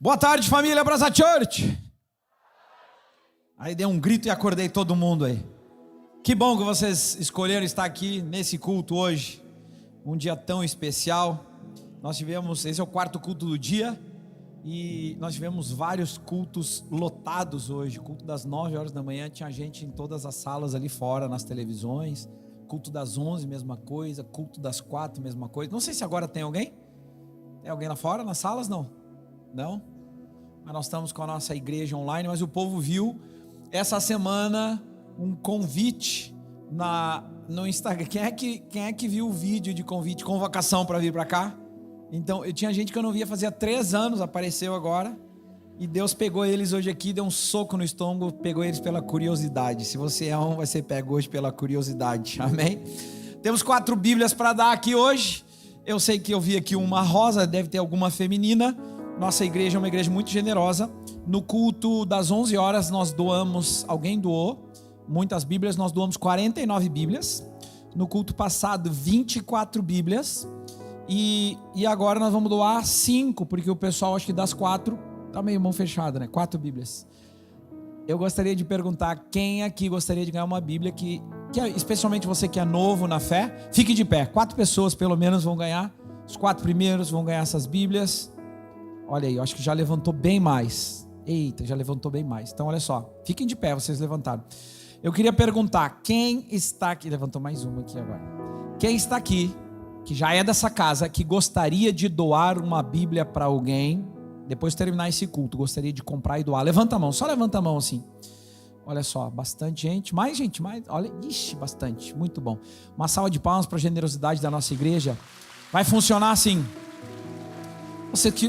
Boa tarde, família Brasa Church. Aí dei um grito e acordei todo mundo aí. Que bom que vocês escolheram estar aqui nesse culto hoje. Um dia tão especial. Esse é o quarto culto do dia. E nós tivemos vários cultos lotados hoje. Culto das 9 horas da manhã, tinha gente em todas as salas ali fora, nas televisões. Culto das 11, mesma coisa. Culto das 4, mesma coisa. Não sei se agora tem alguém. Tem alguém lá fora, nas salas? Não? Não? Mas nós estamos com a nossa igreja online. Mas o povo viu essa semana um convite no Instagram. Quem é que viu o vídeo de convite, convocação para vir para cá? Então, eu tinha gente que eu não via fazia 3 anos, apareceu agora. E Deus pegou eles hoje aqui, deu um soco no estômago, pegou eles pela curiosidade. Se você é um, vai ser pego hoje pela curiosidade. Amém? Temos 4 Bíblias para dar aqui hoje. Eu sei que eu vi aqui uma rosa, deve ter alguma feminina. Nossa igreja é uma igreja muito generosa. No culto das 11 horas nós doamos, alguém doou muitas Bíblias, nós doamos 49 Bíblias. No culto passado, 24 Bíblias. E agora nós vamos doar 5, porque o pessoal, acho que das 4, tá meio mão fechada, né? 4 Bíblias. Eu gostaria de perguntar quem aqui gostaria de ganhar uma Bíblia, que especialmente você que é novo na fé, fique de pé. 4 pessoas pelo menos vão ganhar, os 4 primeiros vão ganhar essas Bíblias. Olha aí, eu acho que já levantou bem mais. Eita, já levantou bem mais. Então olha só, fiquem de pé, vocês levantaram. Eu queria perguntar, quem está aqui, levantou mais uma aqui agora. Quem está aqui, que já é dessa casa, que gostaria de doar uma Bíblia para alguém, depois de terminar esse culto, gostaria de comprar e doar? Levanta a mão, só levanta a mão assim. Olha só, bastante gente, mais, olha, ixi, bastante, muito bom. Uma salva de palmas para a generosidade da nossa igreja. Vai funcionar assim.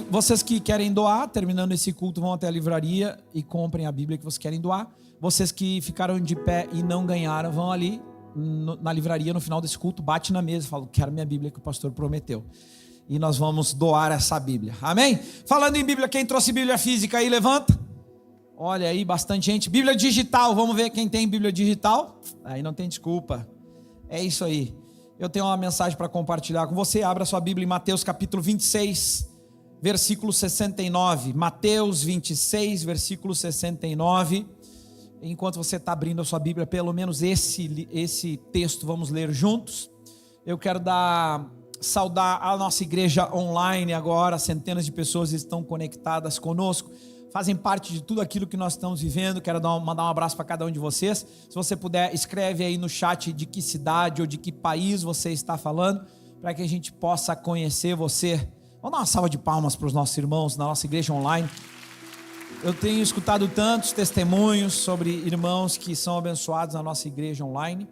Vocês que querem doar, terminando esse culto, vão até a livraria e comprem a Bíblia que vocês querem doar. Vocês que ficaram de pé e não ganharam, vão ali na livraria no final desse culto, bate na mesa e fala: quero minha Bíblia que o pastor prometeu. E nós vamos doar essa Bíblia. Amém? Falando em Bíblia, quem trouxe Bíblia física aí, levanta. Olha aí, bastante gente. Bíblia digital, vamos ver quem tem Bíblia digital. Aí não tem desculpa. É isso aí. Eu tenho uma mensagem para compartilhar com você. Abra sua Bíblia em Mateus capítulo 26, versículo 69. Mateus 26, versículo 69. Enquanto você está abrindo a sua Bíblia, pelo menos esse texto vamos ler juntos. Eu quero saudar a nossa igreja online agora. Centenas de pessoas estão conectadas conosco, fazem parte de tudo aquilo que nós estamos vivendo. Quero mandar um abraço para cada um de vocês. Se você puder, escreve aí no chat de que cidade ou de que país você está falando, para que a gente possa conhecer você. Vamos dar uma salva de palmas para os nossos irmãos na nossa igreja online. Eu tenho escutado tantos testemunhos sobre irmãos que são abençoados na nossa igreja online.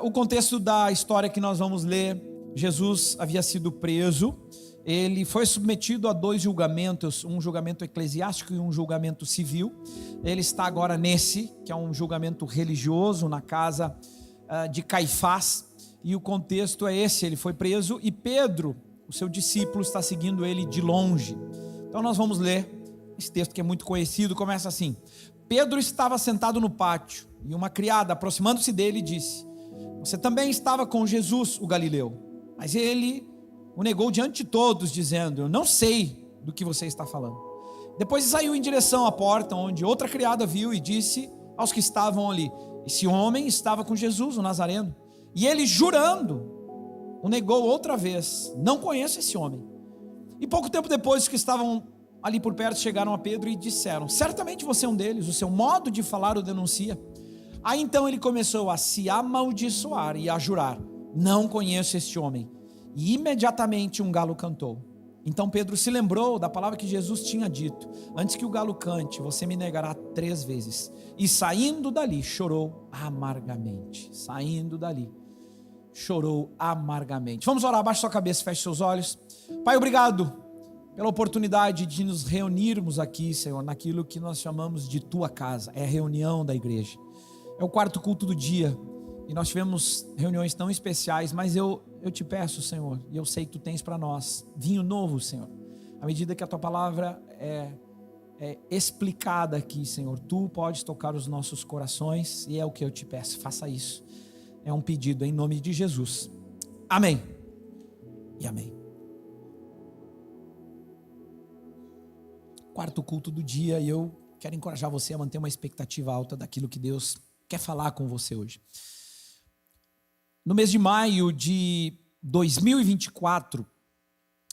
O contexto da história que nós vamos ler: Jesus havia sido preso, ele foi submetido a 2 julgamentos, um julgamento eclesiástico e um julgamento civil. Ele está agora nesse, que é um julgamento religioso, na casa de Caifás, e o contexto é esse: ele foi preso e Pedro, o seu discípulo, está seguindo ele de longe. Então nós vamos ler esse texto que é muito conhecido. Começa assim: Pedro estava sentado no pátio e uma criada, aproximando-se dele, disse: você também estava com Jesus, o Galileu. Mas ele o negou diante de todos, dizendo: eu não sei do que você está falando. Depois saiu em direção à porta, onde outra criada viu, e disse aos que estavam ali: esse homem estava com Jesus, o Nazareno. E ele, jurando, o negou outra vez: não conheço esse homem. E pouco tempo depois, os que estavam ali por perto chegaram a Pedro e disseram: certamente você é um deles, o seu modo de falar o denuncia. Aí então ele começou a se amaldiçoar e a jurar: não conheço este homem. E imediatamente um galo cantou. Então Pedro se lembrou da palavra que Jesus tinha dito: antes que o galo cante, você me negará 3 vezes. E saindo dali, chorou amargamente. Saindo dali, chorou amargamente. Vamos orar. Abaixe sua cabeça, feche seus olhos. Pai, obrigado pela oportunidade de nos reunirmos aqui, Senhor, naquilo que nós chamamos de tua casa. É a reunião da igreja. É o 4º culto do dia. E nós tivemos reuniões tão especiais, mas eu te peço, Senhor, e eu sei que tu tens para nós vinho novo, Senhor. À medida que a tua palavra é explicada aqui, Senhor, tu podes tocar os nossos corações, e é o que eu te peço. Faça isso. É um pedido em nome de Jesus. Amém e amém. quarto culto do dia e eu quero encorajar você a manter uma expectativa alta daquilo que Deus quer falar com você hoje. No mês de maio de 2024,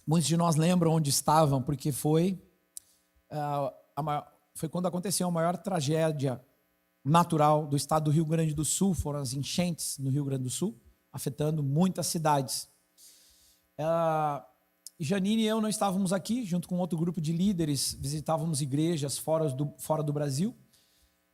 muitos de nós lembram onde estavam, porque foi quando aconteceu a maior tragédia natural do estado do Rio Grande do Sul. Foram as enchentes no Rio Grande do Sul, afetando muitas cidades. Janine e eu não estávamos aqui, junto com outro grupo de líderes, visitávamos igrejas fora do Brasil,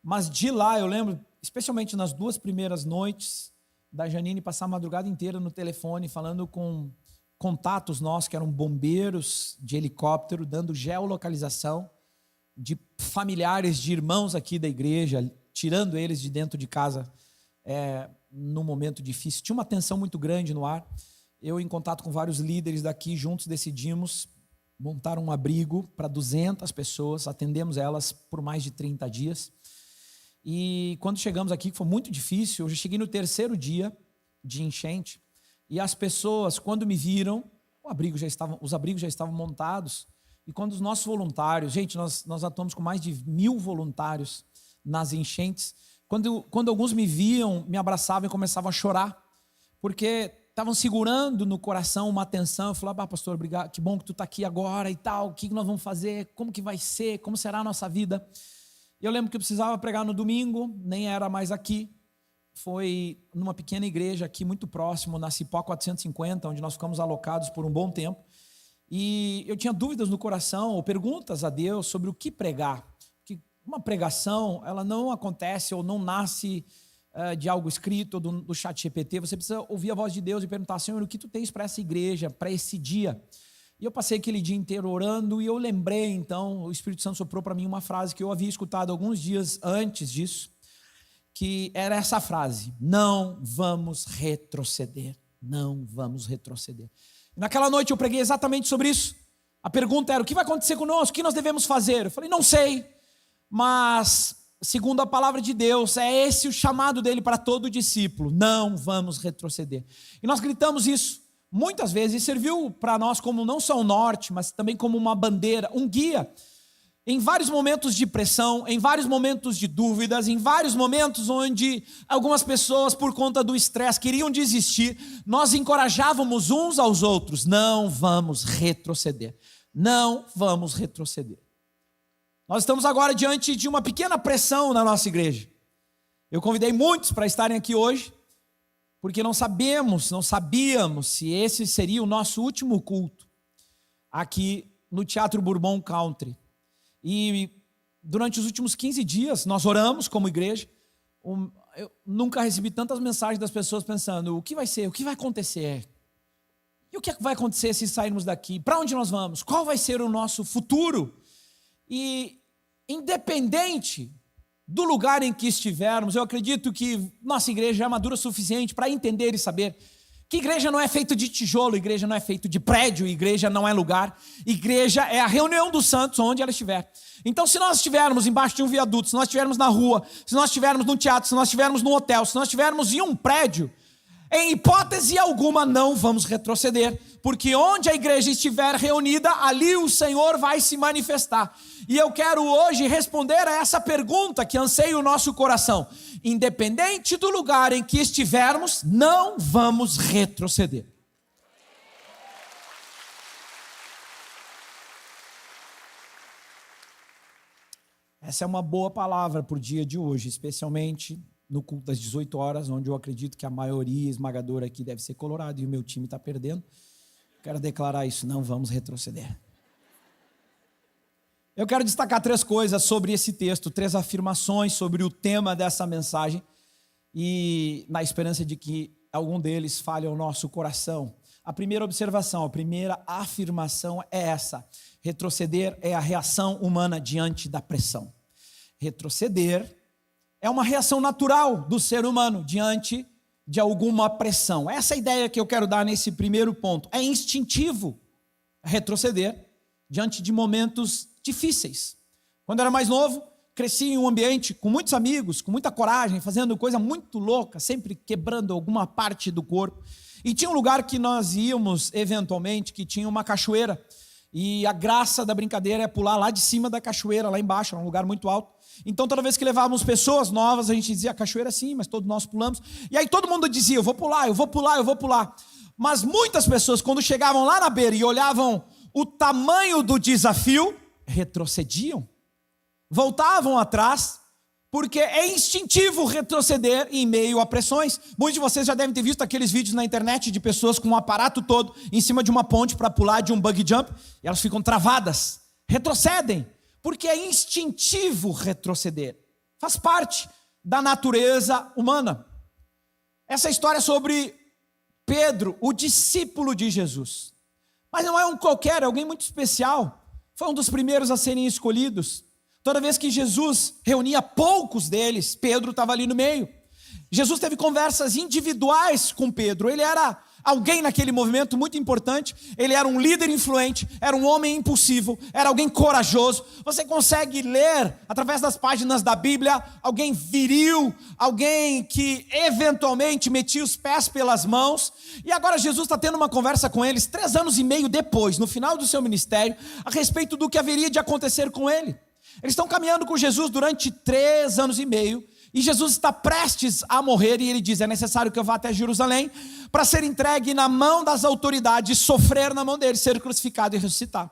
mas de lá eu lembro, especialmente nas 2 primeiras noites, da Janine passar a madrugada inteira no telefone, falando com contatos nossos, que eram bombeiros de helicóptero, dando geolocalização de familiares, de irmãos aqui da igreja, tirando eles de dentro de casa num momento difícil. Tinha uma tensão muito grande no ar. Eu, em contato com vários líderes daqui, juntos decidimos montar um abrigo para 200 pessoas, atendemos elas por mais de 30 dias. E quando chegamos aqui, que foi muito difícil, eu já cheguei no 3º dia de enchente, e as pessoas, quando me viram, os abrigos já estavam montados, e quando os nossos voluntários, gente, nós atuamos com mais de 1000 voluntários nas enchentes, quando alguns me viam, me abraçavam e começavam a chorar, porque estavam segurando no coração uma tensão. Eu falava, pastor, obrigado, que bom que tu está aqui agora e tal, o que nós vamos fazer, como que vai ser, como será a nossa vida? Eu lembro que eu precisava pregar no domingo, nem era mais aqui, foi numa pequena igreja aqui muito próximo, na Cipó 450, onde nós ficamos alocados por um bom tempo, e eu tinha dúvidas no coração, ou perguntas a Deus sobre o que pregar, porque uma pregação, ela não acontece ou não nasce de algo escrito, ou do chat GPT. Você precisa ouvir a voz de Deus e perguntar, Senhor, o que tu tens para essa igreja, para esse dia? E eu passei aquele dia inteiro orando, e eu lembrei, então, o Espírito Santo soprou para mim uma frase que eu havia escutado alguns dias antes disso, que era essa frase: não vamos retroceder, não vamos retroceder. E naquela noite eu preguei exatamente sobre isso. A pergunta era, o que vai acontecer conosco? O que nós devemos fazer? Eu falei, não sei, mas segundo a palavra de Deus, é esse o chamado dele para todo discípulo: não vamos retroceder. E nós gritamos isso muitas vezes, e serviu para nós como não só um norte, mas também como uma bandeira, um guia, em vários momentos de pressão, em vários momentos de dúvidas, em vários momentos onde algumas pessoas, por conta do estresse, queriam desistir. Nós encorajávamos uns aos outros: não vamos retroceder, não vamos retroceder. Nós estamos agora diante de uma pequena pressão na nossa igreja. Eu convidei muitos para estarem aqui hoje, porque não sabíamos se esse seria o nosso último culto aqui no Teatro Bourbon Country. E durante os últimos 15 dias nós oramos como igreja. Eu nunca recebi tantas mensagens das pessoas pensando: o que vai ser, o que vai acontecer? E o que vai acontecer se sairmos daqui? Para onde nós vamos? Qual vai ser o nosso futuro? E independente do lugar em que estivermos, eu acredito que nossa igreja é madura o suficiente para entender e saber que igreja não é feita de tijolo, igreja não é feita de prédio, igreja não é lugar, igreja é a reunião dos santos onde ela estiver. Então, se nós estivermos embaixo de um viaduto, se nós estivermos na rua, se nós estivermos num teatro, se nós estivermos num hotel, se nós estivermos em um prédio, em hipótese alguma não vamos retroceder, porque onde a igreja estiver reunida, ali o Senhor vai se manifestar. E eu quero hoje responder a essa pergunta que anseia o nosso coração: independente do lugar em que estivermos, não vamos retroceder. Essa é uma boa palavra para o dia de hoje, especialmente no culto das 18 horas, onde eu acredito que a maioria esmagadora aqui deve ser colorado e o meu time está perdendo. Quero declarar isso: não vamos retroceder. Eu quero destacar 3 coisas sobre esse texto, 3 afirmações sobre o tema dessa mensagem, e na esperança de que algum deles fale ao nosso coração. A primeira observação, a primeira afirmação é essa: retroceder é a reação humana diante da pressão. Retroceder é uma reação natural do ser humano diante de alguma pressão. Essa é a ideia que eu quero dar nesse primeiro ponto. É instintivo retroceder diante de momentos difíceis. Quando eu era mais novo, cresci em um ambiente com muitos amigos, com muita coragem, fazendo coisa muito louca, sempre quebrando alguma parte do corpo. E tinha um lugar que nós íamos eventualmente, que tinha uma cachoeira. E a graça da brincadeira é pular lá de cima da cachoeira, lá embaixo, é um lugar muito alto. Então toda vez que levávamos pessoas novas, a gente dizia, a cachoeira sim, mas todos nós pulamos. E aí todo mundo dizia, eu vou pular, eu vou pular, eu vou pular. Mas muitas pessoas, quando chegavam lá na beira e olhavam o tamanho do desafio, retrocediam, voltavam atrás, porque é instintivo retroceder em meio a pressões. Muitos de vocês já devem ter visto aqueles vídeos na internet de pessoas com um aparato todo em cima de uma ponte para pular de um bungee jump, e elas ficam travadas, retrocedem, porque é instintivo retroceder, faz parte da natureza humana. Essa história é sobre Pedro, o discípulo de Jesus, mas não é um qualquer, é alguém muito especial, foi um dos primeiros a serem escolhidos. Toda vez que Jesus reunia poucos deles, Pedro estava ali no meio. Jesus teve conversas individuais com Pedro. Ele era alguém naquele movimento muito importante. Ele era um líder influente, era um homem impulsivo, era alguém corajoso. Você consegue ler, através das páginas da Bíblia, alguém viril, alguém que eventualmente metia os pés pelas mãos. E agora Jesus está tendo uma conversa com eles 3 anos e meio depois, no final do seu ministério, a respeito do que haveria de acontecer com ele. Eles estão caminhando com Jesus durante 3 anos e meio, e Jesus está prestes a morrer, e ele diz, é necessário que eu vá até Jerusalém, para ser entregue na mão das autoridades, sofrer na mão deles, ser crucificado e ressuscitar.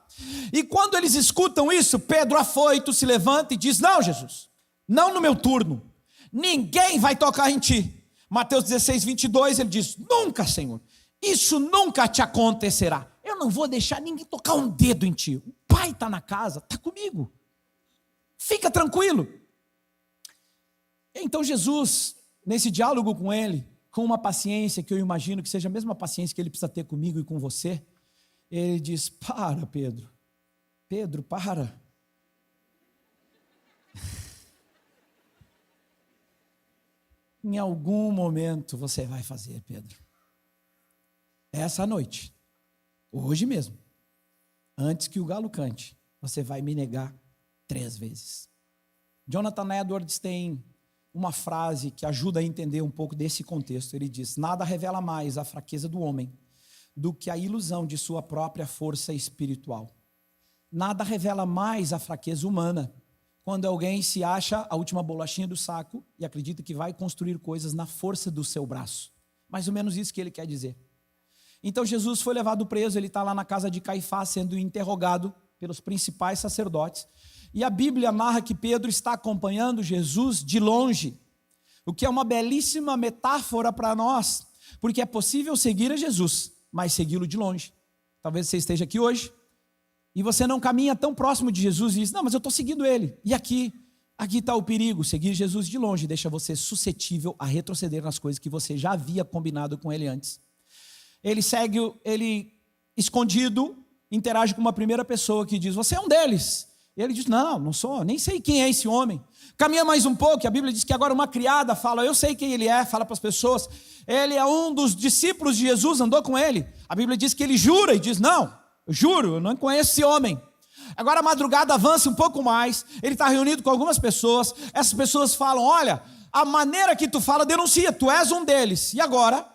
E quando eles escutam isso, Pedro afoito se levanta e diz, não Jesus, não no meu turno, ninguém vai tocar em ti. Mateus 16, 22, ele diz, nunca Senhor, isso nunca te acontecerá, eu não vou deixar ninguém tocar um dedo em ti, o Pai está na casa, está comigo. Fica tranquilo. Então Jesus, nesse diálogo com ele, com uma paciência que eu imagino que seja a mesma paciência que ele precisa ter comigo e com você, ele diz, para Pedro, Pedro, para. Em algum momento você vai fazer, Pedro. Essa noite, hoje mesmo, antes que o galo cante, você vai me negar 3 vezes. Jonathan Edwards tem uma frase que ajuda a entender um pouco desse contexto. Ele diz, nada revela mais a fraqueza do homem do que a ilusão de sua própria força espiritual. Nada revela mais a fraqueza humana quando alguém se acha a última bolachinha do saco e acredita que vai construir coisas na força do seu braço. Mais ou menos isso que ele quer dizer. Então Jesus foi levado preso, ele está lá na casa de Caifás sendo interrogado pelos principais sacerdotes. E a Bíblia narra que Pedro está acompanhando Jesus de longe, o que é uma belíssima metáfora para nós, porque é possível seguir a Jesus, mas segui-lo de longe. Talvez você esteja aqui hoje, e você não caminha tão próximo de Jesus e diz, não, mas eu estou seguindo ele. E aqui está o perigo, seguir Jesus de longe deixa você suscetível a retroceder nas coisas que você já havia combinado com ele antes. Ele segue, ele escondido, interage com uma primeira pessoa que diz, você é um deles. E ele diz, não, não sou, nem sei quem é esse homem. Caminha mais um pouco, a Bíblia diz que agora uma criada fala, eu sei quem ele é, fala para as pessoas, ele é um dos discípulos de Jesus, andou com ele. A Bíblia diz que ele jura e diz, não, eu juro, eu não conheço esse homem. Agora a madrugada avança um pouco mais, ele está reunido com algumas pessoas, essas pessoas falam, olha, a maneira que tu fala denuncia, tu és um deles. E agora,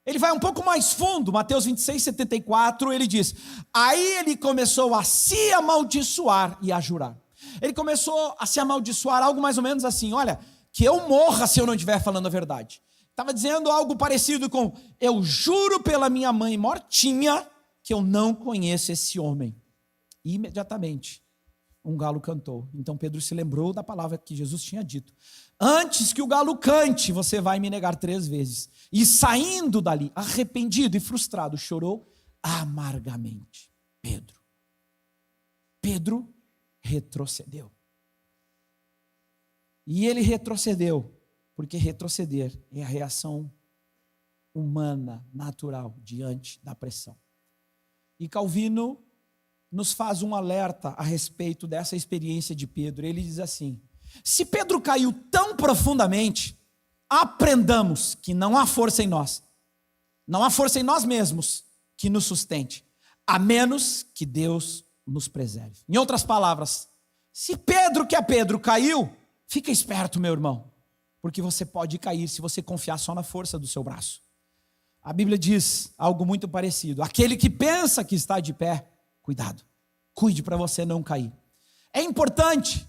ele vai um pouco mais fundo, Mateus 26, 74, ele diz, aí ele começou a se amaldiçoar e a jurar. Ele começou a se amaldiçoar, algo mais ou menos assim, olha, que eu morra se eu não estiver falando a verdade. Estava dizendo algo parecido com, eu juro pela minha mãe mortinha, que eu não conheço esse homem. E imediatamente, um galo cantou. Então Pedro se lembrou da palavra que Jesus tinha dito. Antes que o galo cante, você vai me negar 3 vezes. E saindo dali, arrependido e frustrado, chorou amargamente. Pedro retrocedeu. E ele retrocedeu, porque retroceder é a reação humana, natural, diante da pressão. E Calvino nos faz um alerta a respeito dessa experiência de Pedro. Ele diz assim, se Pedro caiu tão profundamente, aprendamos que não há força em nós, não há força em nós mesmos que nos sustente, a menos que Deus nos preserve. Em outras palavras, se Pedro, que é Pedro, caiu, fica esperto, meu irmão, porque você pode cair se você confiar só na força do seu braço. A Bíblia diz algo muito parecido, aquele que pensa que está de pé, cuidado, Cuide para você não cair. É importante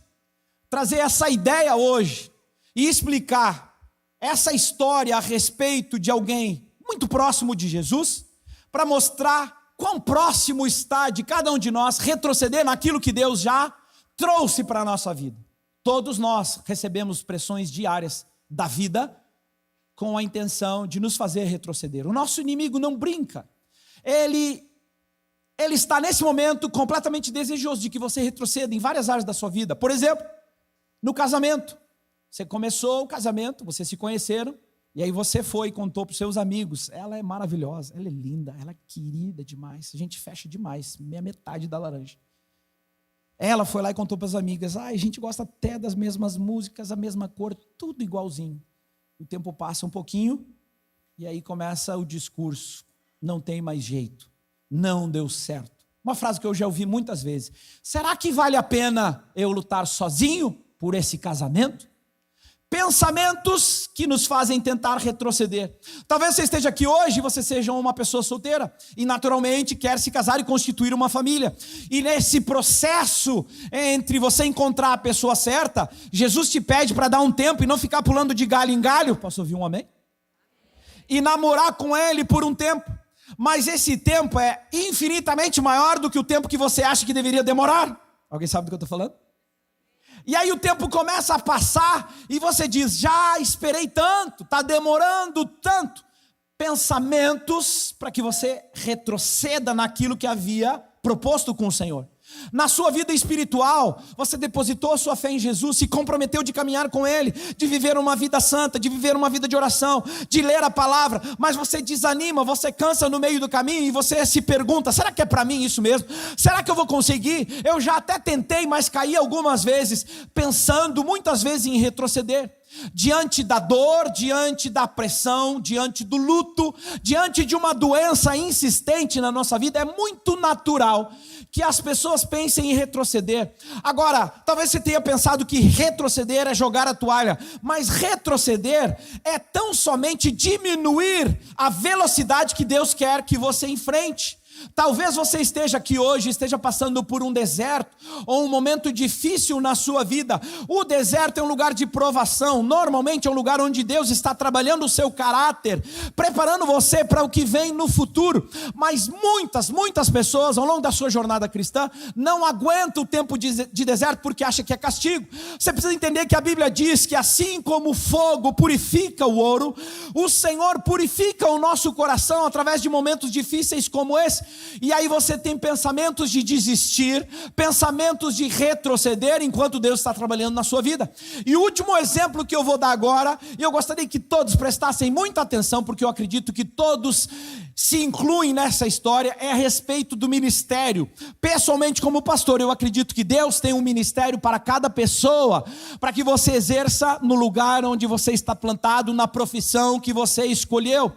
trazer essa ideia hoje e explicar essa história a respeito de alguém muito próximo de Jesus, para mostrar quão próximo está de cada um de nós retroceder naquilo que Deus já trouxe para a nossa vida. Todos nós recebemos pressões diárias da vida com a intenção de nos fazer retroceder. O nosso inimigo não brinca. Ele está nesse momento completamente desejoso de que você retroceda em várias áreas da sua vida. Por exemplo, no casamento. Você começou o casamento, vocês se conheceram, e aí você foi e contou para os seus amigos. Ela é maravilhosa, ela é linda, ela é querida demais. A gente fecha demais, meia metade da laranja. Ela foi lá e contou para as amigas. A gente gosta até das mesmas músicas, a mesma cor, tudo igualzinho. O tempo passa um pouquinho, e aí começa o discurso. Não tem mais jeito. Não deu certo. Uma frase que eu já ouvi muitas vezes. Será que vale a pena eu lutar sozinho por esse casamento? Pensamentos que nos fazem tentar retroceder. Talvez você esteja aqui hoje e você seja uma pessoa solteira e naturalmente quer se casar e constituir uma família. E nesse processo entre você encontrar a pessoa certa, Jesus te pede para dar um tempo e não ficar pulando de galho em galho. Posso ouvir um amém? E namorar com ele por um tempo. Mas esse tempo é infinitamente maior do que o tempo que você acha que deveria demorar. Alguém sabe do que eu estou falando? E aí o tempo começa a passar e você diz, já esperei tanto, está demorando tanto. Pensamentos para que você retroceda naquilo que havia proposto com o Senhor. Na sua vida espiritual, você depositou a sua fé em Jesus, se comprometeu de caminhar com Ele, de viver uma vida santa, de viver uma vida de oração, de ler a palavra, mas você desanima, você cansa no meio do caminho e você se pergunta, será que é para mim isso mesmo? Será que eu vou conseguir? Eu já até tentei, mas caí algumas vezes, pensando muitas vezes em retroceder. Diante da dor, diante da pressão, diante do luto, diante de uma doença insistente na nossa vida, é muito natural que as pessoas pensem em retroceder. Agora, talvez você tenha pensado que retroceder é jogar a toalha, mas retroceder é tão somente diminuir a velocidade que Deus quer que você enfrente. Talvez você esteja aqui hoje, esteja passando por um deserto ou um momento difícil na sua vida. O deserto é um lugar de provação, normalmente é um lugar onde Deus está trabalhando o seu caráter, preparando você para o que vem no futuro. Mas muitas pessoas ao longo da sua jornada cristã não aguentam o tempo de deserto porque acham que é castigo. Você precisa entender que a Bíblia diz que assim como o fogo purifica o ouro, o Senhor purifica o nosso coração através de momentos difíceis como esse. E aí você tem pensamentos de desistir, pensamentos de retroceder enquanto Deus está trabalhando na sua vida. E o último exemplo que eu vou dar agora, e eu gostaria que todos prestassem muita atenção, porque eu acredito que todos se incluem nessa história, é a respeito do ministério. Pessoalmente, como pastor, eu acredito que Deus tem um ministério para cada pessoa, para que você exerça no lugar onde você está plantado, na profissão que você escolheu.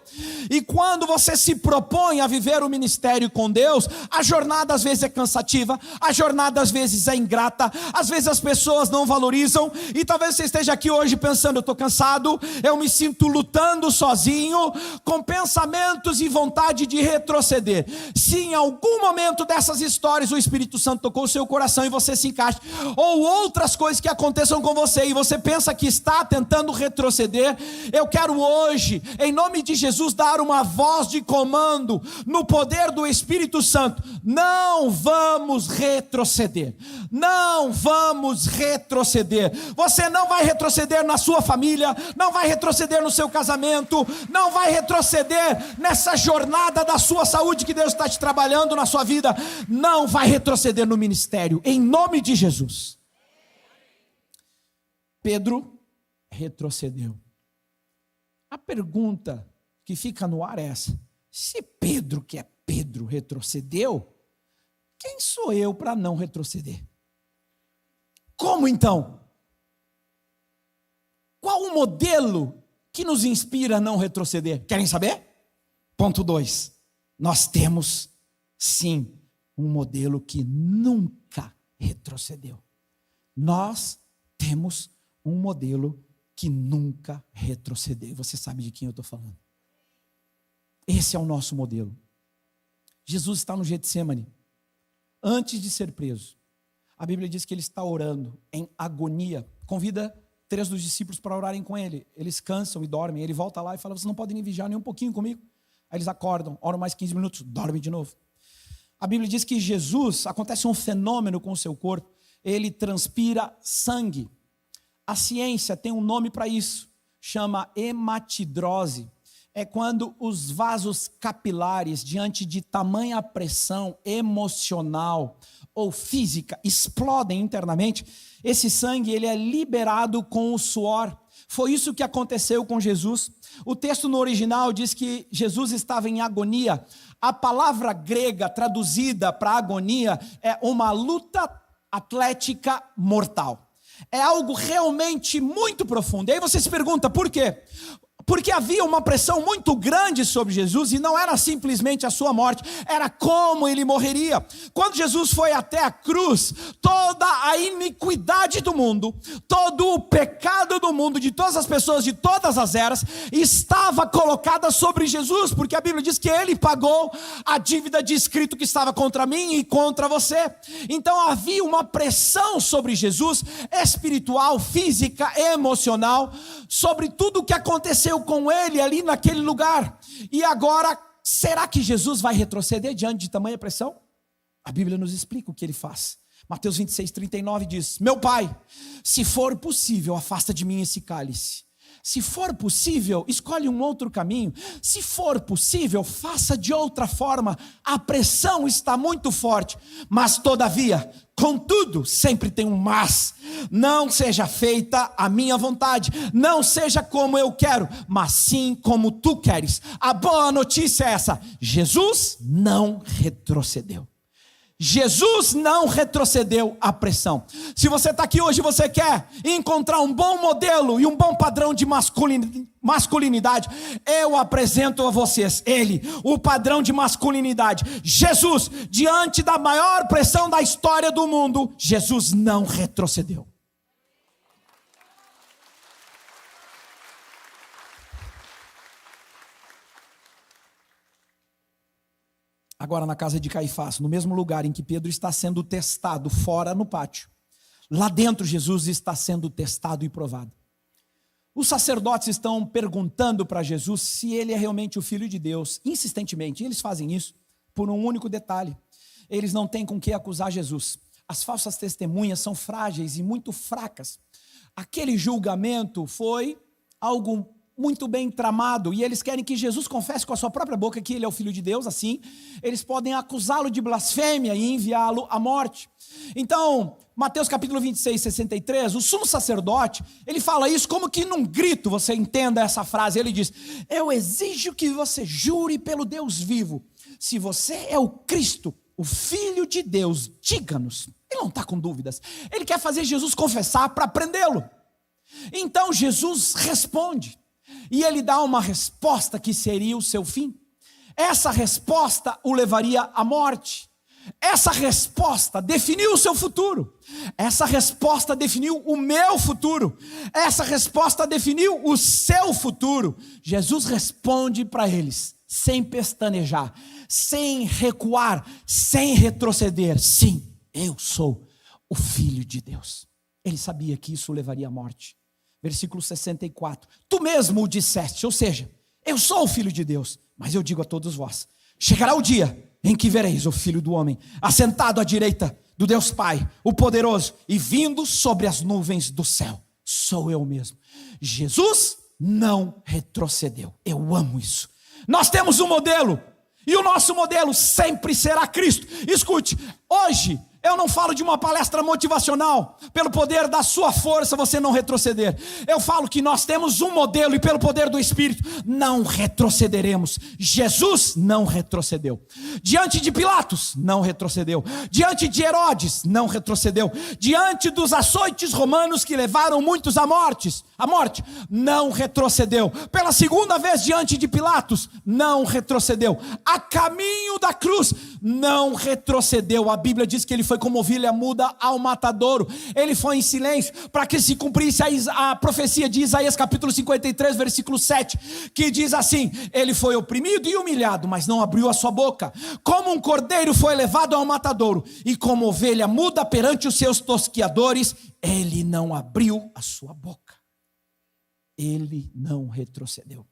E quando você se propõe a viver o ministério com Deus, a jornada às vezes é cansativa, a jornada às vezes é ingrata, às vezes as pessoas não valorizam, e talvez você esteja aqui hoje pensando, eu estou cansado, eu me sinto lutando sozinho, com pensamentos e vontade de retroceder. Se em algum momento dessas histórias o Espírito Santo tocou o seu coração e você se encaixa, ou outras coisas que aconteçam com você e você pensa que está tentando retroceder, eu quero hoje, em nome de Jesus, dar uma voz de comando no poder do Espírito Santo. Não vamos retroceder. Não vamos retroceder. Você não vai retroceder na sua família, não vai retroceder no seu casamento, não vai retroceder nessa jornada da sua saúde que Deus está te trabalhando na sua vida, não vai retroceder no ministério, em nome de Jesus. Pedro retrocedeu. A pergunta que fica no ar é essa: se Pedro, que é Pedro, retrocedeu, quem sou eu para não retroceder? Como então? Qual o modelo que nos inspira a não retroceder? Querem saber? Ponto 2. Nós temos, sim, um modelo que nunca retrocedeu. Nós temos um modelo que nunca retrocedeu. Você sabe de quem eu estou falando. Esse é o nosso modelo. Jesus está no Getsêmani. antes de ser preso. A Bíblia diz que ele está orando em agonia. Convida 3 dos discípulos para orarem com ele. Eles cansam e dormem. Ele volta lá e fala: vocês não podem nem vigiar nem um pouquinho comigo? Aí eles acordam, oram mais 15 minutos, dormem de novo. A Bíblia diz que Jesus, acontece um fenômeno com o seu corpo, ele transpira sangue. A ciência tem um nome para isso, chama hematidrose. É quando os vasos capilares, diante de tamanha pressão emocional ou física, explodem internamente. Esse sangue ele é liberado com o suor. Foi isso que aconteceu com Jesus. O texto no original diz que Jesus estava em agonia. A palavra grega traduzida para agonia é uma luta atlética mortal. É algo realmente muito profundo. E aí você se pergunta, por quê? Porque havia uma pressão muito grande sobre Jesus e não era simplesmente a sua morte, era como ele morreria. Quando Jesus foi até a cruz, toda a iniquidade do mundo, todo o pecado do mundo, de todas as pessoas, de todas as eras, estava colocada sobre Jesus, porque a Bíblia diz que ele pagou a dívida de escrito que estava contra mim e contra você. Então havia uma pressão sobre Jesus, espiritual, física, emocional, sobre tudo o que aconteceu com ele ali naquele lugar. E agora, será que Jesus vai retroceder diante de tamanha pressão? A Bíblia nos explica o que ele faz. Mateus 26:39 diz: meu Pai, se for possível, afasta de mim esse cálice. Se for possível, escolhe um outro caminho. Se for possível, faça de outra forma. A pressão está muito forte. Mas todavia, contudo, sempre tem um mas. Não seja feita a minha vontade. Não seja como eu quero, mas sim como tu queres. A boa notícia é essa: Jesus não retrocedeu. Jesus não retrocedeu à pressão. Se você está aqui hoje e você quer encontrar um bom modelo e um bom padrão de masculinidade, eu apresento a vocês ele, o padrão de masculinidade. Jesus, diante da maior pressão da história do mundo, Jesus não retrocedeu. Agora na casa de Caifás, no mesmo lugar em que Pedro está sendo testado, fora no pátio, lá dentro Jesus está sendo testado e provado. Os sacerdotes estão perguntando para Jesus se ele é realmente o Filho de Deus, insistentemente. E eles fazem isso por um único detalhe: eles não têm com que acusar Jesus. As falsas testemunhas são frágeis e muito fracas. Aquele julgamento foi algo muito bem tramado, e eles querem que Jesus confesse com a sua própria boca que ele é o Filho de Deus. Assim, eles podem acusá-lo de blasfêmia e enviá-lo à morte. Então, Mateus capítulo 26:63, o sumo sacerdote, ele fala isso como que num grito. Você entenda essa frase. Ele diz: eu exijo que você jure pelo Deus vivo, se você é o Cristo, o Filho de Deus, diga-nos. Ele não está com dúvidas, ele quer fazer Jesus confessar para prendê-lo. Então Jesus responde, e ele dá uma resposta que seria o seu fim. Essa resposta o levaria à morte. Essa resposta definiu o seu futuro. Essa resposta definiu o meu futuro. Essa resposta definiu o seu futuro. Jesus responde para eles, sem pestanejar, sem recuar, sem retroceder: sim, eu sou o Filho de Deus. Ele sabia que isso levaria à morte. Versículo 64, tu mesmo o disseste, ou seja, eu sou o Filho de Deus, mas eu digo a todos vós, chegará o dia em que vereis o Filho do Homem, assentado à direita do Deus Pai, o poderoso, e vindo sobre as nuvens do céu. Sou eu mesmo. Jesus não retrocedeu. Eu amo isso. Nós temos um modelo, e o nosso modelo sempre será Cristo. Escute, hoje eu não falo de uma palestra motivacional, pelo poder da sua força você não retroceder. Eu falo que nós temos um modelo e pelo poder do Espírito não retrocederemos. Jesus não retrocedeu. Diante de Pilatos, não retrocedeu. Diante de Herodes, não retrocedeu. Diante dos açoites romanos que levaram muitos à morte, não retrocedeu. Pela segunda vez diante de Pilatos, não retrocedeu. A caminho da cruz, não retrocedeu. A Bíblia diz que ele foi como ovelha muda ao matadouro. Ele foi em silêncio para que se cumprisse a profecia de Isaías capítulo 53, versículo 7, que diz assim: ele foi oprimido e humilhado, mas não abriu a sua boca. Como um cordeiro foi levado ao matadouro, e como ovelha muda perante os seus tosquiadores, ele não abriu a sua boca. Ele não retrocedeu.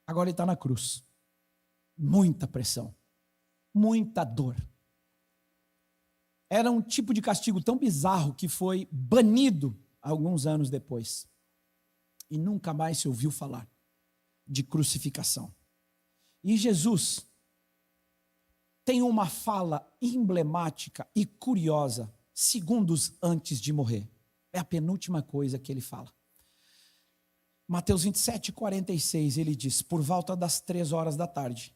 Agora ele está na cruz. Muita pressão, muita dor. Era um tipo de castigo tão bizarro que foi banido alguns anos depois. E nunca mais se ouviu falar de crucificação. E Jesus tem uma fala emblemática e curiosa, segundos antes de morrer. É a penúltima coisa que ele fala. Mateus 27, 46, ele diz: por volta das 3 horas da tarde,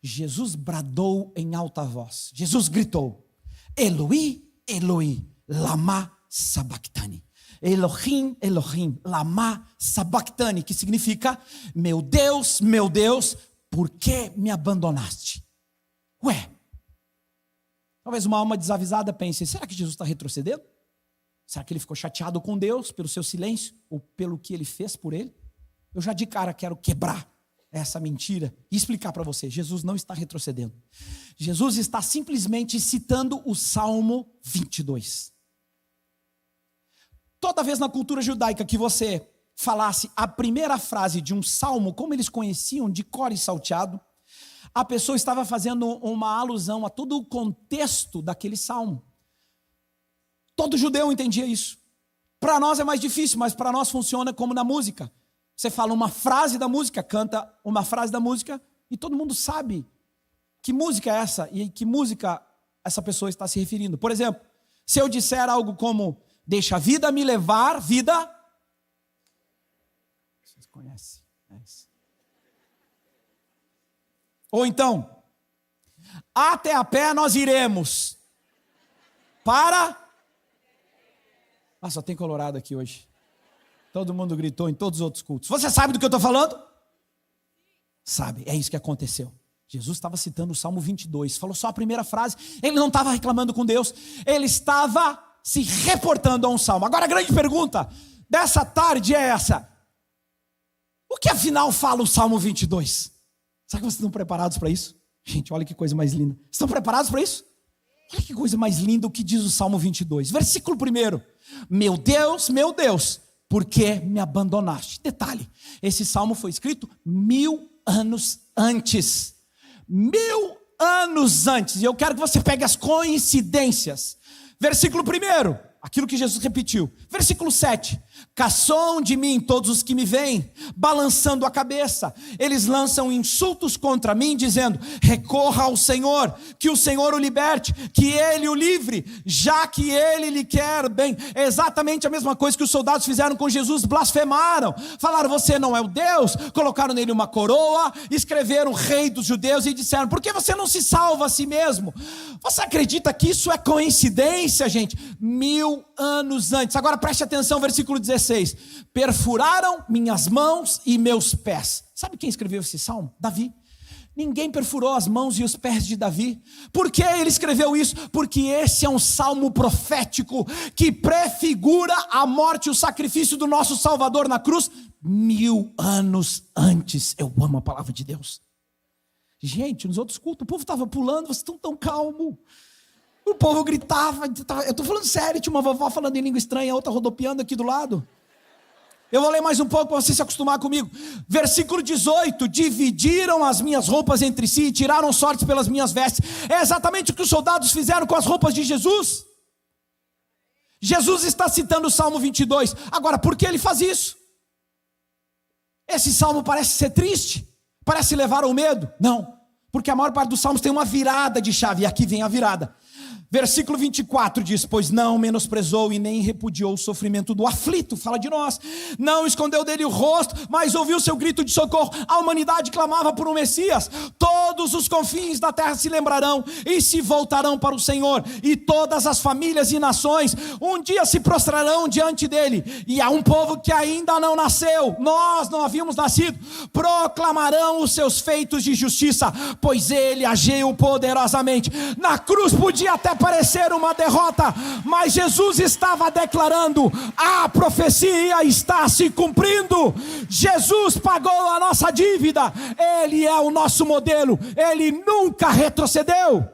Jesus bradou em alta voz. Jesus gritou: Eloi, Eloi, lama sabachthani. Elohim, Elohim, lama sabachthani, que significa: meu Deus, por que me abandonaste? Ué, talvez uma alma desavisada pense: será que Jesus está retrocedendo? Será que ele ficou chateado com Deus pelo seu silêncio ou pelo que ele fez por ele? Eu já de cara quero quebrar essa mentira e explicar para você: Jesus não está retrocedendo. Jesus está simplesmente citando o Salmo 22. Toda vez na cultura judaica que você falasse a primeira frase de um salmo, como eles conheciam de cor e salteado, a pessoa estava fazendo uma alusão a todo o contexto daquele salmo. Todo judeu entendia isso. Para nós é mais difícil, mas para nós funciona como na música. Você fala uma frase da música, canta uma frase da música e todo mundo sabe que música é essa e que música essa pessoa está se referindo. Por exemplo, se eu disser algo como: deixa a vida me levar, vida... Vocês conhecem, é isso. Ou então: até a pé nós iremos para... Ah, só tem colorado aqui hoje. Todo mundo gritou em todos os outros cultos. Você sabe do que eu estou falando? Sabe, é isso que aconteceu. Jesus estava citando o Salmo 22, falou só a primeira frase. Ele não estava reclamando com Deus, ele estava se reportando a um salmo. Agora a grande pergunta dessa tarde é essa: o que afinal fala o Salmo 22? Será que vocês estão preparados para isso? Gente, olha que coisa mais linda. Estão preparados para isso? Olha que coisa mais linda o que diz o Salmo 22. Versículo 1. Meu Deus, por que me abandonaste? Detalhe, esse salmo foi escrito 1000 anos antes. 1000 anos antes. E eu quero que você pegue as coincidências. Versículo 1, aquilo que Jesus repetiu. Versículo 7. Caçam de mim todos os que me veem, balançando a cabeça. Eles lançam insultos contra mim, dizendo: recorra ao Senhor, que o Senhor o liberte, que Ele o livre, já que Ele lhe quer bem. É exatamente a mesma coisa que os soldados fizeram com Jesus, blasfemaram. Falaram: você não é o Deus. Colocaram nele uma coroa, escreveram Rei dos Judeus e disseram: por que você não se salva a si mesmo? Você acredita que isso é coincidência, gente? 1000 anos antes. Agora preste atenção, versículo 16. Perfuraram minhas mãos e meus pés. Sabe quem escreveu esse salmo? Davi. Ninguém perfurou as mãos e os pés de Davi. Por que ele escreveu isso? Porque esse é um salmo profético que prefigura a morte e o sacrifício do nosso Salvador na cruz 1000 anos antes. Eu amo a palavra de Deus. Gente, nos outros cultos o povo estava pulando, vocês estão tão calmos. O povo gritava, eu estou falando sério, tinha uma vovó falando em língua estranha, a outra rodopiando aqui do lado. Eu vou ler mais um pouco para você se acostumar comigo. Versículo 18: dividiram as minhas roupas entre si e tiraram sortes pelas minhas vestes. É exatamente o que os soldados fizeram com as roupas de Jesus. Jesus está citando o Salmo 22. Agora, por que ele faz isso? Esse salmo parece ser triste, parece levar ao medo. Não, porque a maior parte dos salmos tem uma virada de chave, e aqui vem a virada. Versículo 24 diz: pois não menosprezou e nem repudiou o sofrimento do aflito, fala de nós, não escondeu dele o rosto, mas ouviu seu grito de socorro. A humanidade clamava por um Messias. Todos os confins da terra se lembrarão e se voltarão para o Senhor, e todas as famílias e nações um dia se prostrarão diante dele. E há um povo que ainda não nasceu, nós não havíamos nascido, proclamarão os seus feitos de justiça, pois ele agiu poderosamente. Na cruz podia até parecer uma derrota, mas Jesus estava declarando: a profecia está se cumprindo. Jesus pagou a nossa dívida, ele é o nosso modelo, ele nunca retrocedeu.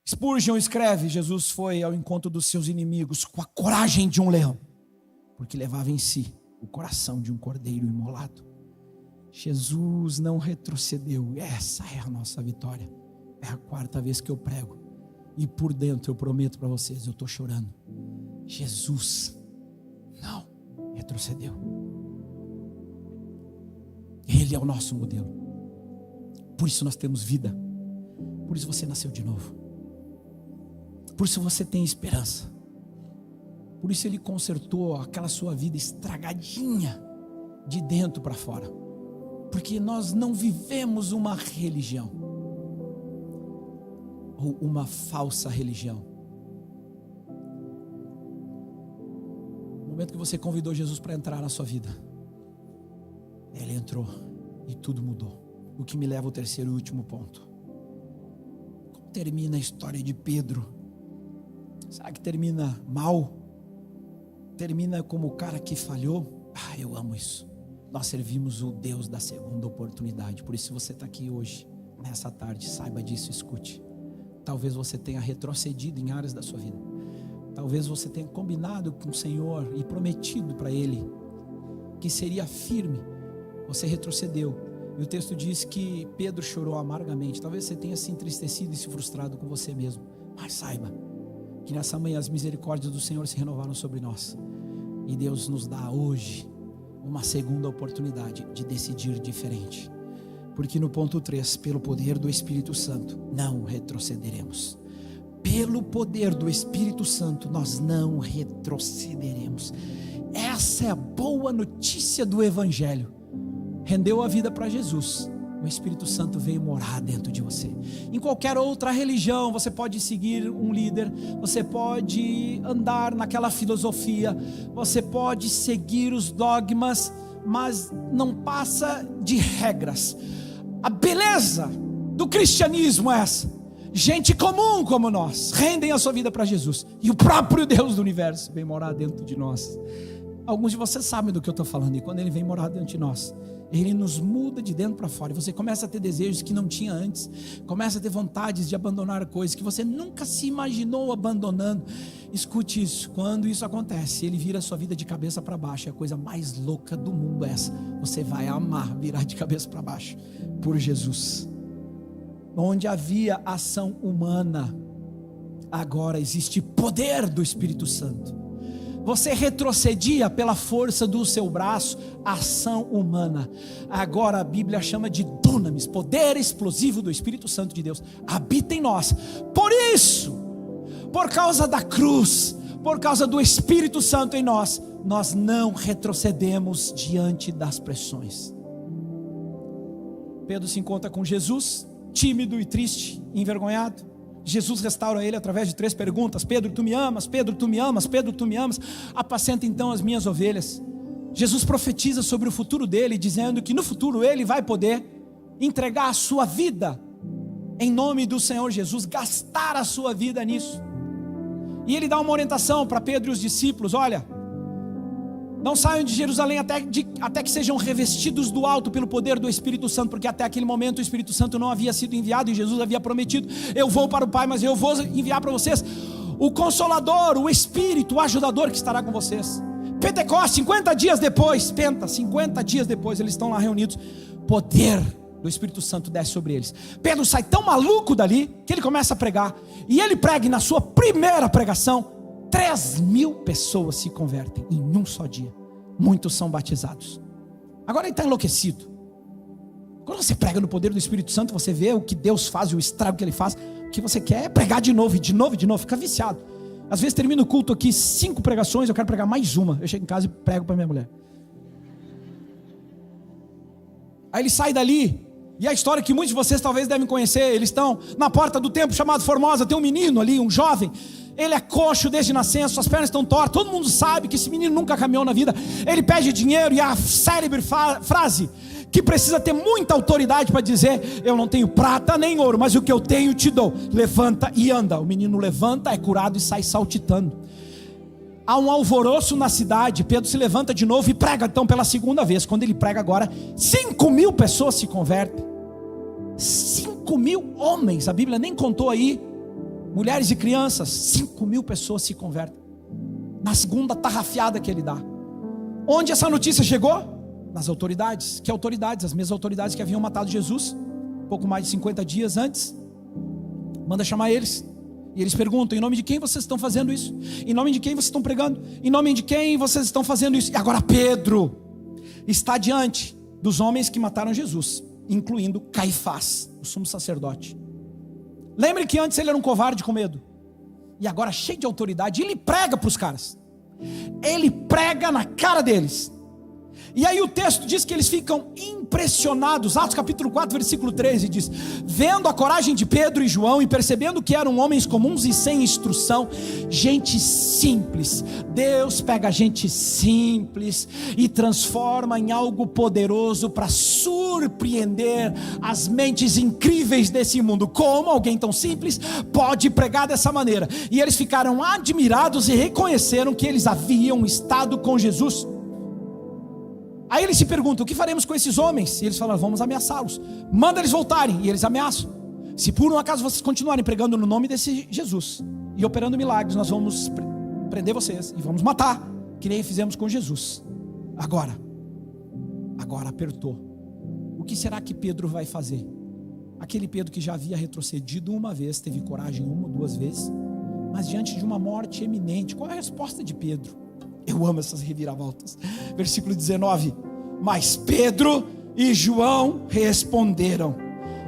Spurgeon escreve: Jesus foi ao encontro dos seus inimigos com a coragem de um leão, porque levava em si o coração de um cordeiro imolado. Jesus não retrocedeu. Essa é a nossa vitória. É a 4ª vez que eu prego, e por dentro eu prometo para vocês, eu estou chorando. Jesus não retrocedeu. Ele é o nosso modelo. Por isso nós temos vida. Por isso você nasceu de novo. Por isso você tem esperança. Por isso ele consertou aquela sua vida estragadinha de dentro para fora. Porque nós não vivemos uma religião, ou uma falsa religião. No momento que você convidou Jesus para entrar na sua vida, ele entrou e tudo mudou. O que me leva ao terceiro e último ponto. Como termina a história de Pedro? Será que termina mal? Termina como o cara que falhou? Eu amo isso. Nós servimos o Deus da segunda oportunidade. Por isso, se você está aqui hoje, nessa tarde, saiba disso, escute. Talvez você tenha retrocedido em áreas da sua vida. Talvez você tenha combinado com o Senhor e prometido para Ele que seria firme. Você retrocedeu. E o texto diz que Pedro chorou amargamente. Talvez você tenha se entristecido e se frustrado com você mesmo. Mas saiba que nessa manhã as misericórdias do Senhor se renovaram sobre nós. E Deus nos dá hoje uma segunda oportunidade de decidir diferente. Porque no ponto 3, pelo poder do Espírito Santo, não retrocederemos. Pelo poder do Espírito Santo, nós não retrocederemos. Essa é a boa notícia do Evangelho. Rendeu a vida para Jesus, o Espírito Santo veio morar dentro de você. Em qualquer outra religião, você pode seguir um líder, você pode andar naquela filosofia, você pode seguir os dogmas, mas não passa de regras. A beleza do cristianismo é essa: gente comum como nós rendem a sua vida para Jesus, e o próprio Deus do universo vem morar dentro de nós. Alguns de vocês sabem do que eu estou falando, e quando Ele vem morar dentro de nós, Ele nos muda de dentro para fora, e você começa a ter desejos que não tinha antes, começa a ter vontades de abandonar coisas que você nunca se imaginou abandonando. Escute isso: quando isso acontece, Ele vira a sua vida de cabeça para baixo. É a coisa mais louca do mundo essa. Você vai amar virar de cabeça para baixo por Jesus. Onde havia ação humana, agora existe poder do Espírito Santo. Você retrocedia pela força do seu braço, ação humana. Agora a Bíblia chama de dunamis, poder explosivo do Espírito Santo de Deus, habita em nós. Por isso, por causa da cruz, por causa do Espírito Santo em nós, nós não retrocedemos diante das pressões. Pedro se encontra com Jesus, tímido e triste, envergonhado. Jesus restaura ele através de 3 perguntas: Pedro, tu me amas? Pedro, tu me amas? Pedro, tu me amas? Apacenta então as minhas ovelhas. Jesus profetiza sobre o futuro dele, dizendo que no futuro ele vai poder entregar a sua vida em nome do Senhor Jesus, gastar a sua vida nisso. E ele dá uma orientação para Pedro e os discípulos: olha, não saiam de Jerusalém até que sejam revestidos do alto pelo poder do Espírito Santo, porque até aquele momento o Espírito Santo não havia sido enviado, e Jesus havia prometido: eu vou para o Pai, mas eu vou enviar para vocês o Consolador, o Espírito, o Ajudador que estará com vocês. Pentecostes, 50 dias depois, 50 dias depois, eles estão lá reunidos, poder do Espírito Santo desce sobre eles. Pedro sai tão maluco dali, que ele começa a pregar, e ele prega, e na sua primeira pregação, 3.000 pessoas se convertem em um só dia. Muitos são batizados. Agora ele está enlouquecido. Quando você prega no poder do Espírito Santo, você vê o que Deus faz e o estrago que Ele faz. O que você quer é pregar de novo, e de novo, e de novo, fica viciado. Às vezes termina o culto aqui, 5 pregações, eu quero pregar mais uma. Eu chego em casa e prego para minha mulher. Aí ele sai dali, e a história que muitos de vocês talvez devem conhecer, eles estão na porta do templo chamado Formosa, tem um menino ali, um jovem, ele é coxo desde nascença, suas pernas estão tortas, todo mundo sabe que esse menino nunca caminhou na vida, ele pede dinheiro, e a célebre frase, que precisa ter muita autoridade para dizer: eu não tenho prata nem ouro, mas o que eu tenho te dou, levanta e anda. O menino levanta, é curado e sai saltitando. Há um alvoroço na cidade, Pedro se levanta de novo e prega então pela segunda vez. Quando ele prega agora, 5.000 pessoas se convertem. 5.000 homens, a Bíblia nem contou aí, mulheres e crianças. 5.000 pessoas se convertem na segunda tarrafiada que ele dá. Onde essa notícia chegou? Nas autoridades. Que autoridades? As mesmas autoridades que haviam matado Jesus pouco mais de 50 dias antes. Manda chamar eles. E eles perguntam: em nome de quem vocês estão fazendo isso? Em nome de quem vocês estão pregando? Em nome de quem vocês estão fazendo isso? E agora Pedro está diante dos homens que mataram Jesus, incluindo Caifás, o sumo sacerdote. Lembre que antes ele era um covarde com medo, e agora cheio de autoridade, ele prega para os caras. Ele prega na cara deles. E aí o texto diz que eles ficam impressionados. Atos capítulo 4, versículo 13 diz: vendo a coragem de Pedro e João e percebendo que eram homens comuns e sem instrução, gente simples. Deus pega gente simples e transforma em algo poderoso para surpreender as mentes incríveis desse mundo. Como alguém tão simples pode pregar dessa maneira? E eles ficaram admirados e reconheceram que eles haviam estado com Jesus. Aí eles se perguntam: o que faremos com esses homens? E eles falam: vamos ameaçá-los, manda eles voltarem. E eles ameaçam: se por um acaso vocês continuarem pregando no nome desse Jesus e operando milagres, nós vamos prender vocês e vamos matar, que nem fizemos com Jesus. Agora apertou. O que será que Pedro vai fazer? Aquele Pedro que já havia retrocedido uma vez, teve coragem 1 ou 2 vezes, mas diante de uma morte eminente, qual é a resposta de Pedro? Eu amo essas reviravoltas. Versículo 19: mas Pedro e João responderam: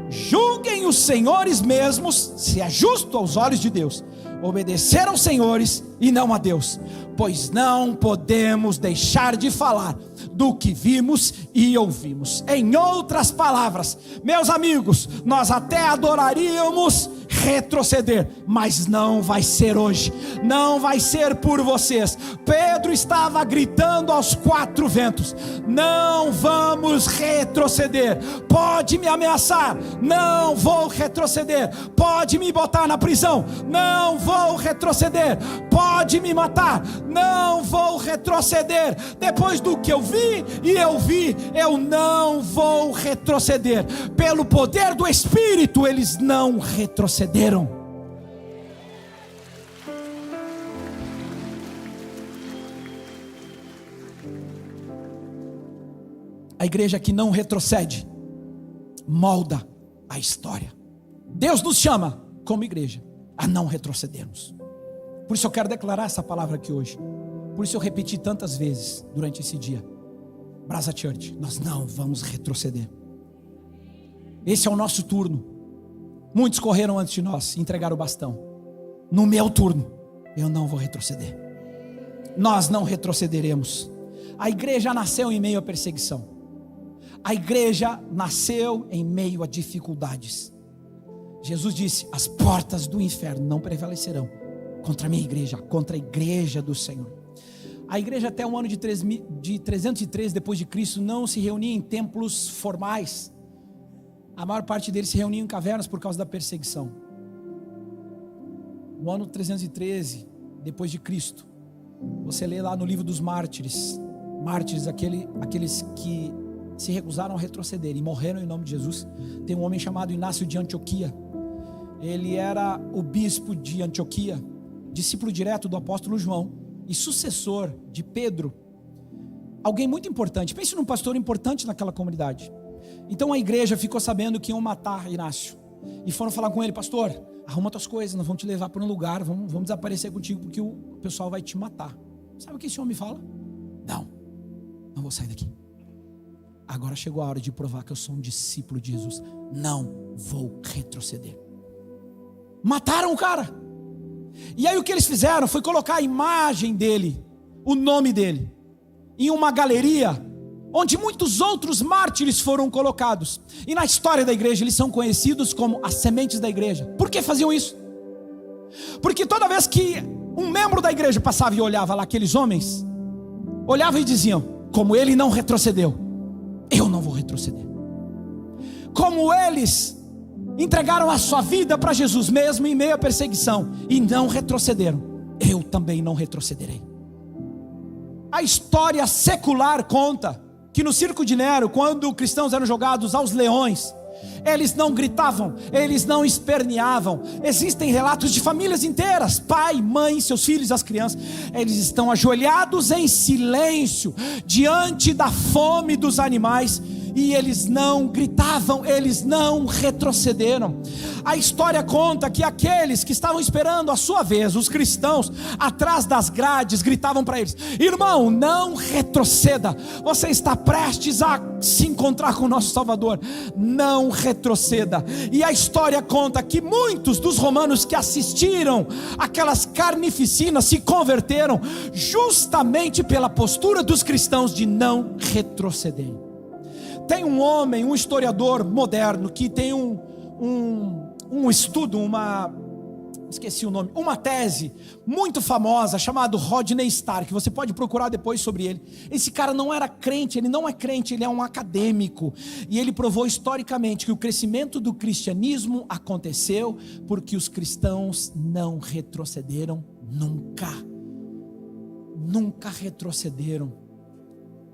julguem os senhores mesmos, se é justo aos olhos de Deus, obedecer aos senhores e não a Deus, pois não podemos deixar de falar do que vimos e ouvimos. Em outras palavras, meus amigos, nós até adoraríamos retroceder, mas não vai ser hoje, não vai ser por vocês. Pedro estava gritando aos 4 ventos: não vamos retroceder. Pode me ameaçar, não vou retroceder. Pode me botar na prisão, não vou retroceder. Pode me matar, não vou retroceder. Depois do que eu vi e ouvi, eu não vou retroceder. Pelo poder do Espírito, eles não retrocederam. A igreja que não retrocede molda a história. Deus nos chama como igreja a não retrocedermos. Por isso eu quero declarar essa palavra aqui hoje. Por isso eu repeti tantas vezes durante esse dia: Brasa Church, nós não vamos retroceder. Esse é o nosso turno. Muitos correram antes de nós e entregaram o bastão. No meu turno, eu não vou retroceder. Nós não retrocederemos. A igreja nasceu em meio à perseguição. A igreja nasceu em meio a dificuldades. Jesus disse: as portas do inferno não prevalecerão contra a minha igreja, contra a igreja do Senhor. A igreja até o ano de 303 depois de Cristo não se reunia em templos formais. A maior parte deles se reuniam em cavernas por causa da perseguição. No ano 313 depois de Cristo, você lê lá no livro dos mártires, aqueles que se recusaram a retroceder e morreram em nome de Jesus. Tem um homem chamado Inácio de Antioquia. Ele era o bispo de Antioquia, discípulo direto do apóstolo João e sucessor de Pedro. Alguém muito importante. Pense num pastor importante naquela comunidade. Então a igreja ficou sabendo que iam matar Inácio e foram falar com ele: pastor, arruma tuas coisas, nós vamos te levar para um lugar, vamos desaparecer contigo, porque o pessoal vai te matar. Sabe o que esse homem fala? Não vou sair daqui. agora chegou a hora de provar que eu sou um discípulo de Jesus. Não vou retroceder. Mataram o cara. E aí o que eles fizeram foi colocar a imagem dele, o nome dele, em uma galeria onde muitos outros mártires foram colocados. E na história da igreja eles são conhecidos como as sementes da igreja. Por que faziam isso? Porque toda vez que um membro da igreja passava e olhava lá aqueles homens, olhavam e diziam: como ele não retrocedeu, eu não vou retroceder. Como eles entregaram a sua vida para Jesus mesmo em meio à perseguição e não retrocederam, eu também não retrocederei. A história secular conta que no circo de Nero, quando cristãos eram jogados aos leões, eles não gritavam, eles não esperneavam. Existem relatos de famílias inteiras, pai, mãe, seus filhos, as crianças, eles estão ajoelhados em silêncio diante da fome dos animais, e eles não gritavam, eles não retrocederam. A história conta que aqueles que estavam esperando a sua vez, os cristãos, atrás das grades, gritavam para eles: irmão, não retroceda, você está prestes a se encontrar com o nosso Salvador, não retroceda. E a história conta que muitos dos romanos que assistiram aquelas carnificinas se converteram justamente pela postura dos cristãos de não retroceder. Tem um homem, um historiador moderno, que tem um estudo, esqueci o nome, uma tese muito famosa, chamado Rodney Stark. Você pode procurar depois sobre ele. Esse cara não era crente, ele não é crente, ele é um acadêmico. E ele provou historicamente que o crescimento do cristianismo aconteceu porque os cristãos não retrocederam nunca. Nunca retrocederam.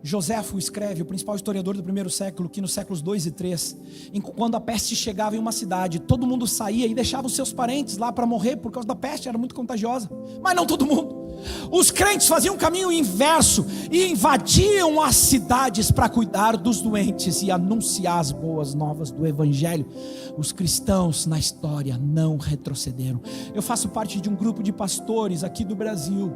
Joséfo escreve, o principal historiador do primeiro século, que nos séculos 2 e 3, quando a peste chegava em uma cidade, todo mundo saía e deixava os seus parentes lá para morrer por causa da peste, era muito contagiosa. Mas não todo mundo. Os crentes faziam um caminho inverso e invadiam as cidades para cuidar dos doentes e anunciar as boas novas do evangelho. Os cristãos na história não retrocederam. Eu faço parte de um grupo de pastores aqui do Brasil,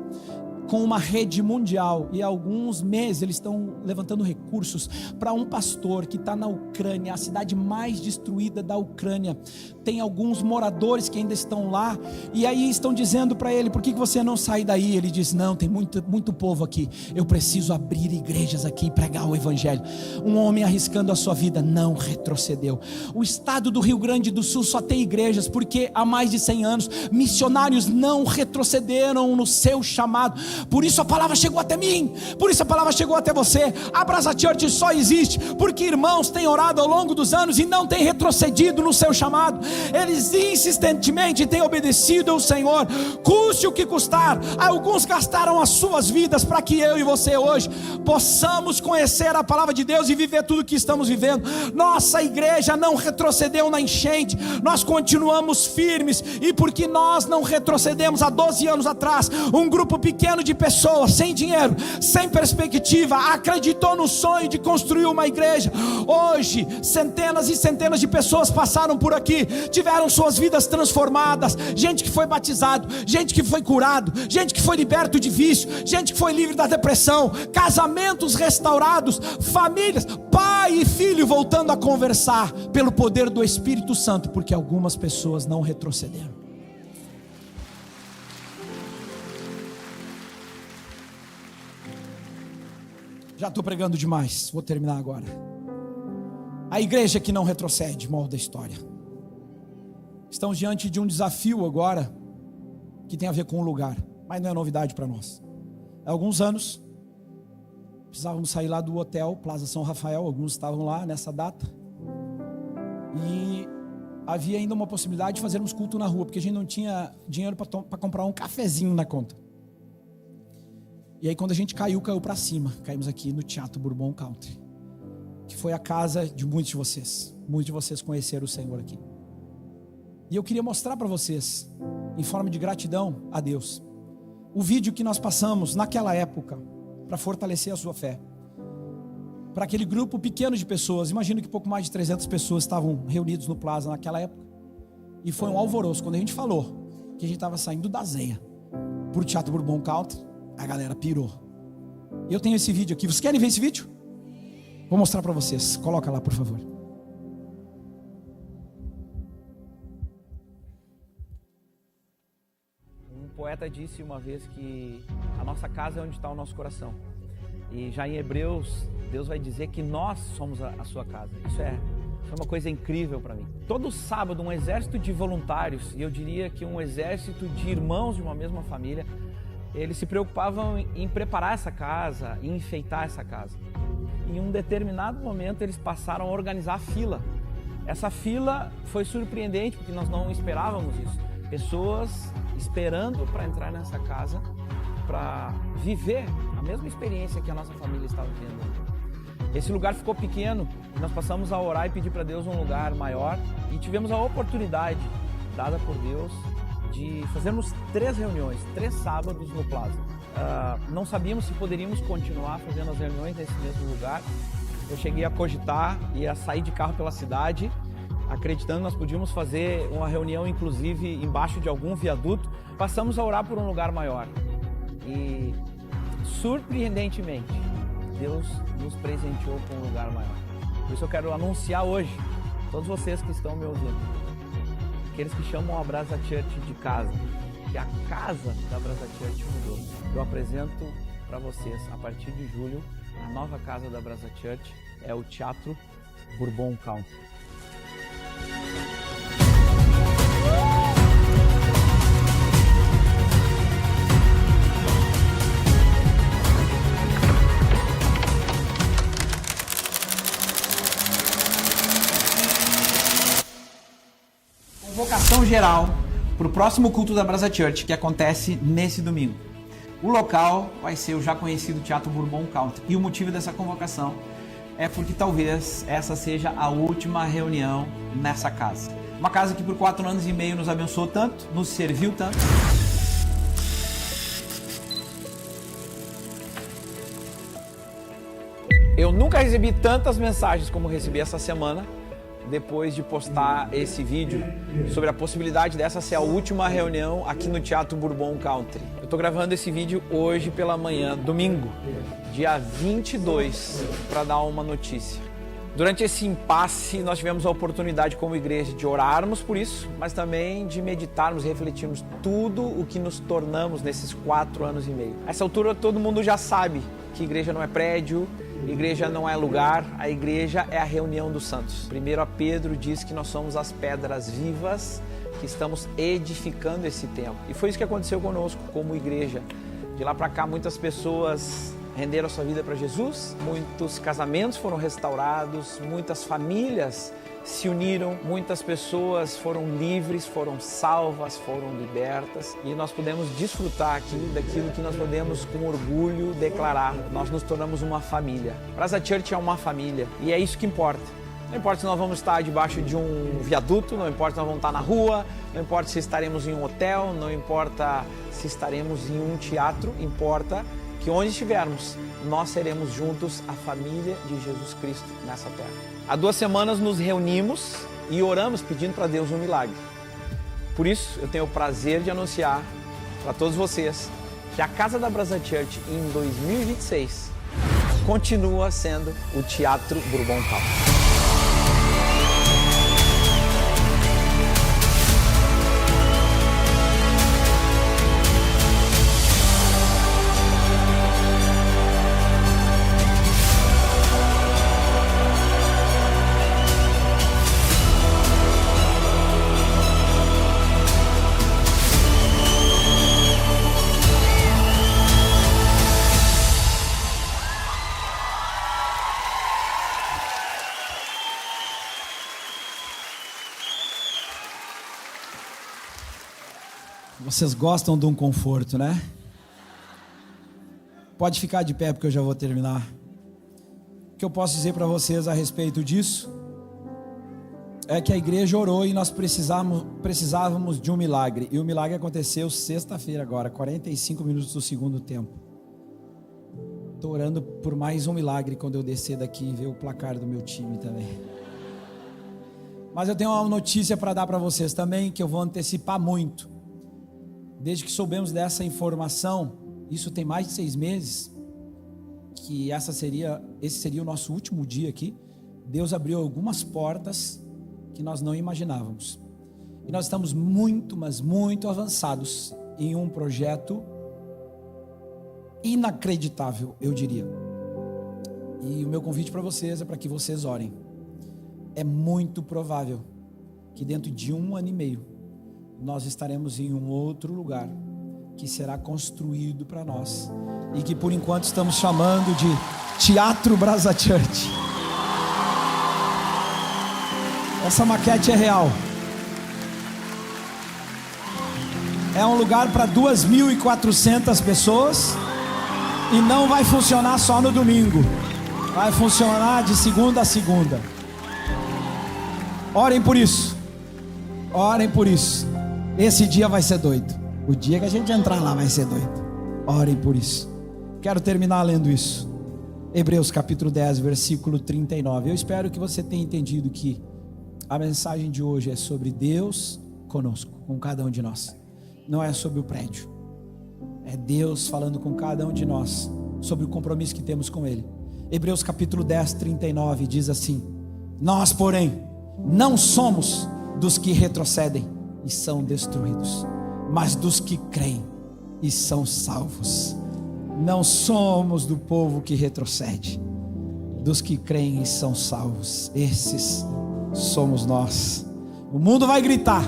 com uma rede mundial, e há alguns meses eles estão levantando recursos para um pastor que está na Ucrânia, a cidade mais destruída da Ucrânia. Tem alguns moradores que ainda estão lá, e aí estão dizendo para ele: por que você não sai daí? Ele diz: não, tem muito povo aqui, eu preciso abrir igrejas aqui e pregar o evangelho. Um homem arriscando a sua vida não retrocedeu. O estado do Rio Grande do Sul só tem igrejas porque há mais de 100 anos missionários não retrocederam no seu chamado. Por isso a palavra chegou até mim, por isso a palavra chegou até você. A Brasa Church só existe porque irmãos têm orado ao longo dos anos e não têm retrocedido no seu chamado. Eles insistentemente têm obedecido ao Senhor, custe o que custar. Alguns gastaram as suas vidas para que eu e você hoje possamos conhecer a palavra de Deus e viver tudo que estamos vivendo. Nossa igreja não retrocedeu na enchente, nós continuamos firmes. E porque nós não retrocedemos há 12 anos atrás, um grupo pequeno de pessoas, sem dinheiro, sem perspectiva, acreditou no sonho de construir uma igreja. Hoje, centenas e centenas de pessoas passaram por aqui, tiveram suas vidas transformadas. Gente que foi batizado, gente que foi curado, gente que foi liberto de vício, gente que foi livre da depressão, casamentos restaurados, famílias, pai e filho voltando a conversar pelo poder do Espírito Santo, porque algumas pessoas não retrocederam. Já estou pregando demais, vou terminar agora. A igreja que não retrocede, moral da história. Estamos diante de um desafio agora, que tem a ver com o lugar, mas não é novidade para nós. Há alguns anos, precisávamos sair lá do hotel Plaza São Rafael, alguns estavam lá nessa data, e havia ainda uma possibilidade de fazermos culto na rua, porque a gente não tinha dinheiro para comprar um cafezinho na conta. E aí quando a gente caiu para cima, caímos aqui no Teatro Bourbon Country, que foi a casa de muitos de vocês conheceram o Senhor aqui. E eu queria mostrar para vocês, em forma de gratidão a Deus, o vídeo que nós passamos naquela época, para fortalecer a sua fé, para aquele grupo pequeno de pessoas. Imagino que pouco mais de 300 pessoas estavam reunidos no Plaza naquela época, e foi um alvoroço. Quando a gente falou que a gente estava saindo da Zenha para o Teatro Bourbon Country, a galera pirou. Eu tenho esse vídeo aqui, vocês querem ver esse vídeo? Vou mostrar para vocês. Coloca lá, por favor. Um poeta disse uma vez que a nossa casa é onde está o nosso coração. E já em Hebreus, Deus vai dizer que nós somos a sua casa. Isso é uma coisa incrível para mim. Todo sábado, um exército de voluntários, e eu diria que um exército de irmãos de uma mesma família, eles se preocupavam em preparar essa casa, em enfeitar essa casa. Em um determinado momento, eles passaram a organizar a fila. Essa fila foi surpreendente, porque nós não esperávamos isso. Pessoas esperando para entrar nessa casa, para viver a mesma experiência que a nossa família estava vivendo. Esse lugar ficou pequeno, nós passamos a orar e pedir para Deus um lugar maior, e tivemos a oportunidade, dada por Deus, de fazermos 3 reuniões, 3 sábados no Plaza. Não sabíamos se poderíamos continuar fazendo as reuniões nesse mesmo lugar. Eu cheguei a cogitar e a sair de carro pela cidade, acreditando que nós podíamos fazer uma reunião, inclusive, embaixo de algum viaduto. Passamos a orar por um lugar maior. E, surpreendentemente, Deus nos presenteou com um lugar maior. Por isso eu quero anunciar hoje, todos vocês que estão me ouvindo, aqueles que chamam a Brasa Church de casa, que a casa da Brasa Church mudou. Eu apresento para vocês, a partir de julho, a nova casa da Brasa Church é o Teatro Bourbon Country. Convocação geral para o próximo culto da Brasa Church, que acontece nesse domingo. O local vai ser o já conhecido Teatro Bourbon Country. E o motivo dessa convocação é porque talvez essa seja a última reunião nessa casa. Uma casa que por 4 anos e meio nos abençoou tanto, nos serviu tanto. Eu nunca recebi tantas mensagens como recebi essa semana, depois de postar esse vídeo, sobre a possibilidade dessa ser a última reunião aqui no Teatro Bourbon Country. Eu estou gravando esse vídeo hoje pela manhã, domingo, dia 22, para dar uma notícia. Durante esse impasse, nós tivemos a oportunidade como igreja de orarmos por isso, mas também de meditarmos e refletirmos tudo o que nos tornamos nesses 4 anos e meio. A essa altura, todo mundo já sabe que igreja não é prédio, igreja não é lugar, a igreja é a reunião dos santos. Primeiro a Pedro diz que nós somos as pedras vivas que estamos edificando esse templo. E foi isso que aconteceu conosco como igreja. De lá para cá, muitas pessoas renderam a sua vida para Jesus, muitos casamentos foram restaurados, muitas famílias se uniram, muitas pessoas foram livres, foram salvas, foram libertas, e nós podemos desfrutar aqui daquilo que nós podemos com orgulho declarar. Nós nos tornamos uma família. Brasa Church é uma família e é isso que importa. Não importa se nós vamos estar debaixo de um viaduto, não importa se nós vamos estar na rua, não importa se estaremos em um hotel, não importa se estaremos em um teatro, importa que onde estivermos, nós seremos juntos a família de Jesus Cristo nessa terra. Há 2 semanas nos reunimos e oramos pedindo para Deus um milagre. Por isso, eu tenho o prazer de anunciar para todos vocês que a Casa da Brasa Church em 2026 continua sendo o Teatro Bourbon Country. Vocês gostam de um conforto, né? Pode ficar de pé porque eu já vou terminar. O que eu posso dizer para vocês a respeito disso é que a igreja orou e nós precisávamos de um milagre. E o milagre aconteceu sexta-feira agora, 45 minutos do segundo tempo. Estou orando por mais um milagre quando eu descer daqui e ver o placar do meu time também. Mas eu tenho uma notícia para dar para vocês também, que eu vou antecipar muito. Desde que soubemos dessa informação, isso tem mais de 6 meses, que esse seria o nosso último dia aqui. Deus abriu algumas portas que nós não imaginávamos. E nós estamos muito, mas muito avançados em um projeto inacreditável, eu diria. E o meu convite para vocês é para que vocês orem. É muito provável que dentro de 1 ano e meio nós estaremos em um outro lugar que será construído para nós e que por enquanto estamos chamando de Teatro Brasa Church. Essa maquete é real. É um lugar para 2.400 pessoas e não vai funcionar só no domingo. Vai funcionar de segunda a segunda. Orem por isso. Orem por isso. Esse dia vai ser doido. O dia que a gente entrar lá vai ser doido. Orem por isso. Quero terminar lendo isso. Hebreus capítulo 10, versículo 39. Eu espero que você tenha entendido que a mensagem de hoje é sobre Deus conosco, com cada um de nós. Não é sobre o prédio. É Deus falando com cada um de nós sobre o compromisso que temos com Ele. Hebreus capítulo 10, 39 diz assim: nós, porém, não somos dos que retrocedem e são destruídos, mas dos que creem e são salvos. Não somos do povo que retrocede, dos que creem e são salvos. Esses somos nós. O mundo vai gritar,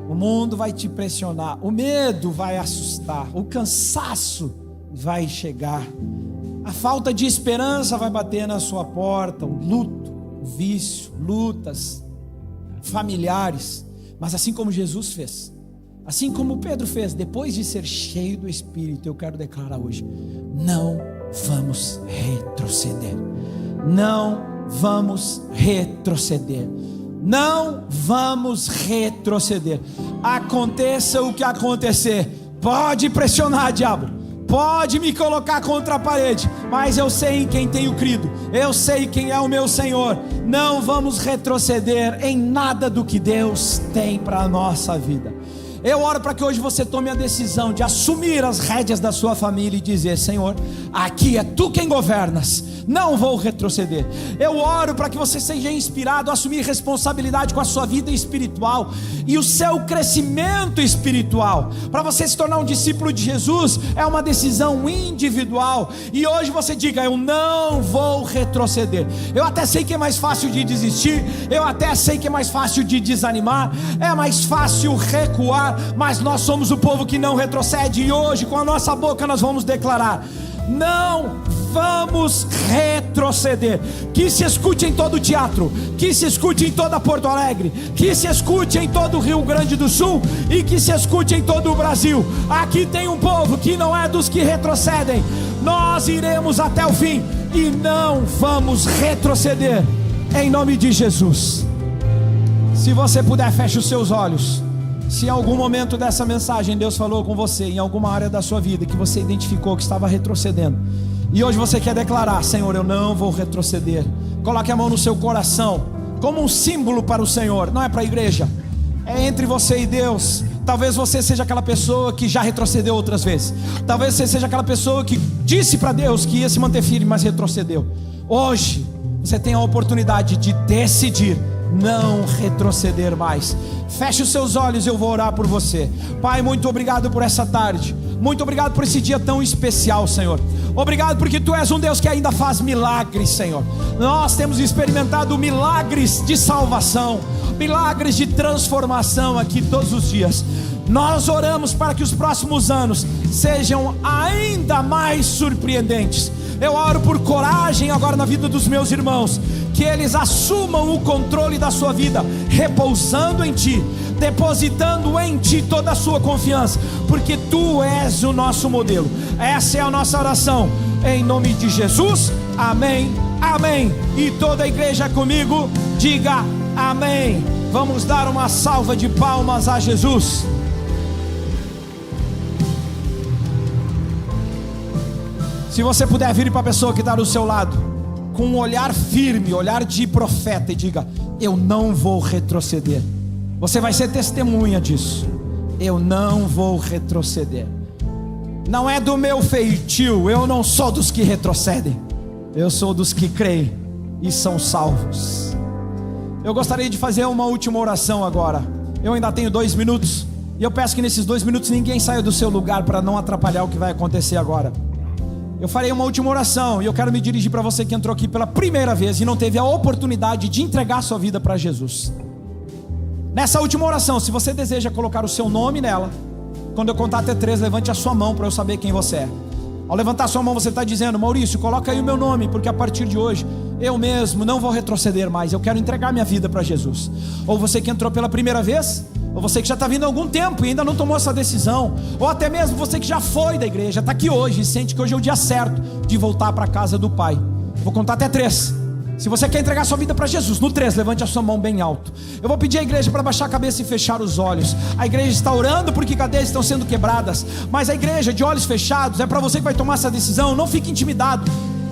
o mundo vai te pressionar, o medo vai assustar, o cansaço vai chegar, a falta de esperança vai bater na sua porta, o luto, o vício, lutas familiares. Mas assim como Jesus fez, assim como Pedro fez, depois de ser cheio do Espírito, eu quero declarar hoje: não vamos retroceder. Não vamos retroceder. Não vamos retroceder. Aconteça o que acontecer, pode pressionar, diabo, pode me colocar contra a parede, mas eu sei em quem tenho crido, eu sei quem é o meu Senhor. Não vamos retroceder em nada do que Deus tem para a nossa vida. Eu oro para que hoje você tome a decisão de assumir as rédeas da sua família e dizer: Senhor, aqui é Tu quem governas, não vou retroceder. Eu oro para que você seja inspirado a assumir responsabilidade com a sua vida espiritual e o seu crescimento espiritual. Para você se tornar um discípulo de Jesus é uma decisão individual. E hoje você diga: eu não vou retroceder. Eu até sei que é mais fácil de desistir, eu até sei que é mais fácil de desanimar, é mais fácil recuar, mas nós somos o povo que não retrocede. E hoje com a nossa boca nós vamos declarar: não vamos retroceder. Que se escute em todo o teatro, que se escute em toda Porto Alegre, que se escute em todo o Rio Grande do Sul e que se escute em todo o Brasil. Aqui tem um povo que não é dos que retrocedem. Nós iremos até o fim e não vamos retroceder, em nome de Jesus. Se você puder, feche os seus olhos. Se em algum momento dessa mensagem Deus falou com você em alguma área da sua vida que você identificou que estava retrocedendo, e hoje você quer declarar: Senhor, eu não vou retroceder. Coloque a mão no seu coração como um símbolo para o Senhor. Não é para a igreja, é entre você e Deus. Talvez você seja aquela pessoa que já retrocedeu outras vezes. Talvez você seja aquela pessoa que disse para Deus que ia se manter firme, mas retrocedeu. Hoje você tem a oportunidade de decidir não retroceder mais. Feche os seus olhos, eu vou orar por você. Pai, muito obrigado por essa tarde. Muito obrigado por esse dia tão especial, Senhor. Obrigado porque Tu és um Deus que ainda faz milagres, Senhor. Nós temos experimentado milagres de salvação, milagres de transformação aqui todos os dias. Nós oramos para que os próximos anos sejam ainda mais surpreendentes. Eu oro por coragem agora na vida dos meus irmãos, que eles assumam o controle da sua vida, repousando em Ti, depositando em Ti toda a sua confiança, porque Tu és o nosso modelo. Essa é a nossa oração, em nome de Jesus, amém, amém. E toda a igreja comigo, diga amém. Vamos dar uma salva de palmas a Jesus. Se você puder, vire para a pessoa que está do seu lado, com um olhar firme, olhar de profeta, e diga: eu não vou retroceder. Você vai ser testemunha disso. Eu não vou retroceder. Não é do meu feitio, eu não sou dos que retrocedem, eu sou dos que creem e são salvos. Eu gostaria de fazer uma última oração agora. Eu ainda tenho 2 minutos, e eu peço que nesses 2 minutos ninguém saia do seu lugar para não atrapalhar o que vai acontecer agora. Eu farei uma última oração, e eu quero me dirigir para você que entrou aqui pela primeira vez e não teve a oportunidade de entregar sua vida para Jesus. Nessa última oração, se você deseja colocar o seu nome nela, quando eu contar até 3, levante a sua mão para eu saber quem você é. Ao levantar a sua mão, você está dizendo: Maurício, coloca aí o meu nome, porque a partir de hoje eu mesmo não vou retroceder mais, eu quero entregar minha vida para Jesus. Ou você que entrou pela primeira vez, ou você que já está vindo há algum tempo e ainda não tomou essa decisão, ou até mesmo você que já foi da igreja, está aqui hoje e sente que hoje é o dia certo de voltar para a casa do Pai. Vou contar até 3. Se você quer entregar sua vida para Jesus, no 3, levante a sua mão bem alto. Eu vou pedir à igreja para baixar a cabeça e fechar os olhos. A igreja está orando porque cadeias estão sendo quebradas, mas a igreja de olhos fechados é para você que vai tomar essa decisão. Não fique intimidado,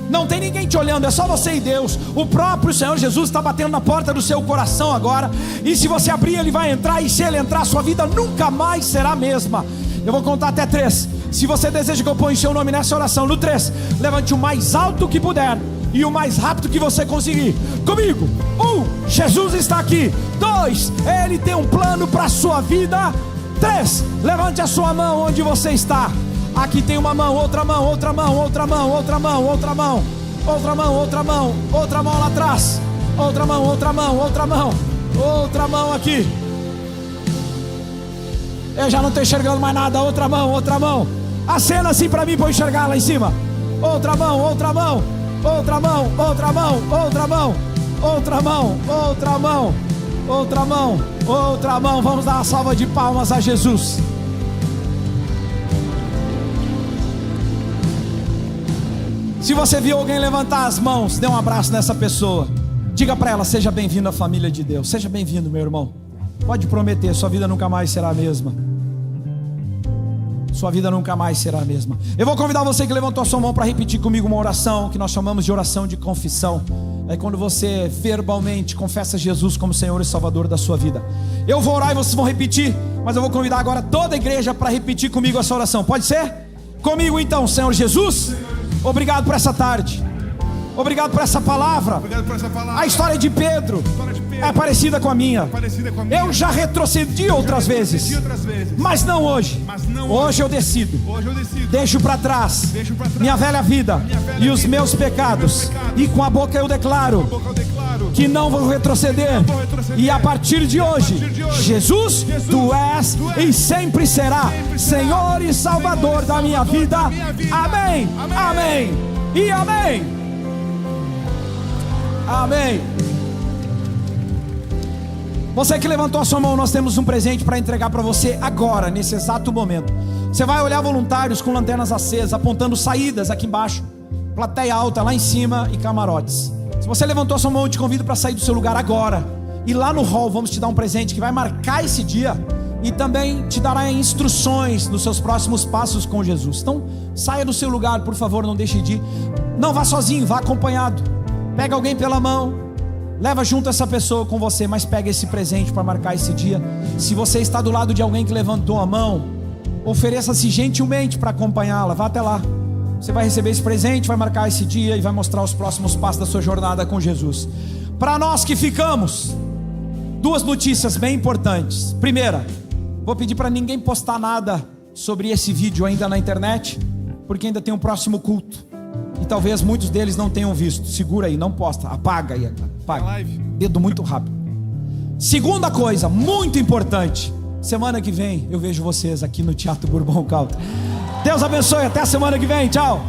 não tem ninguém te olhando, é só você e Deus. O próprio Senhor Jesus está batendo na porta do seu coração agora, e se você abrir, Ele vai entrar, e se Ele entrar, sua vida nunca mais será a mesma. Eu vou contar até 3. Se você deseja que eu ponha o seu nome nessa oração, no 3, levante o mais alto que puder e o mais rápido que você conseguir. Comigo. 1, Jesus está aqui. 2, Ele tem um plano para a sua vida. 3, levante a sua mão onde você está. Aqui tem uma mão, outra mão, outra mão, outra mão, outra mão, outra mão, outra mão, outra mão, outra mão lá atrás, outra mão, outra mão, outra mão, outra mão aqui. Eu já não estou enxergando mais nada. Outra mão, outra mão. Acena assim para mim para eu enxergar lá em cima. Outra mão, outra mão, outra mão, outra mão, outra mão, outra mão, outra mão, outra mão, outra mão. Vamos dar uma salva de palmas a Jesus. Se você viu alguém levantar as mãos, dê um abraço nessa pessoa. Diga para ela: seja bem-vindo à família de Deus. Seja bem-vindo, meu irmão. Pode prometer, sua vida nunca mais será a mesma. Sua vida nunca mais será a mesma. Eu vou convidar você que levantou a sua mão para repetir comigo uma oração que nós chamamos de oração de confissão. É quando você verbalmente confessa Jesus como Senhor e Salvador da sua vida. Eu vou orar e vocês vão repetir, mas eu vou convidar agora toda a igreja para repetir comigo essa oração. Pode ser? Comigo então. Senhor Jesus, obrigado por essa tarde. Obrigado por essa palavra. A história de Pedro é parecida com a minha. Eu já retrocedi outras vezes, mas não hoje. Hoje eu decido. Deixo para trás minha velha vida e os meus pecados, e com a boca eu declaro que não vou retroceder. E a partir de hoje, Jesus, Tu és e sempre será Senhor e Salvador da minha vida. Amém, amém e amém. Amém. Você que levantou a sua mão, nós temos um presente para entregar para você agora, nesse exato momento. Você vai olhar voluntários com lanternas acesas, apontando saídas aqui embaixo, plateia alta lá em cima e camarotes. Se você levantou a sua mão, eu te convido para sair do seu lugar agora. E lá no hall vamos te dar um presente que vai marcar esse dia e também te dará instruções nos seus próximos passos com Jesus. Então saia do seu lugar, por favor, não deixe de ir. Não vá sozinho, vá acompanhado. Pega alguém pela mão, leva junto essa pessoa com você, mas pega esse presente para marcar esse dia. Se você está do lado de alguém que levantou a mão, ofereça-se gentilmente para acompanhá-la. Vá até lá. Você vai receber esse presente, vai marcar esse dia e vai mostrar os próximos passos da sua jornada com Jesus. Para nós que ficamos, 2 notícias bem importantes. Primeira, vou pedir para ninguém postar nada sobre esse vídeo ainda na internet, porque ainda tem um próximo culto. E talvez muitos deles não tenham visto. Segura aí, não posta, apaga aí, apaga. Dedo muito rápido. Segunda coisa, muito importante. Semana que vem eu vejo vocês aqui no Teatro Bourbon Country. Deus abençoe, até a semana que vem, tchau.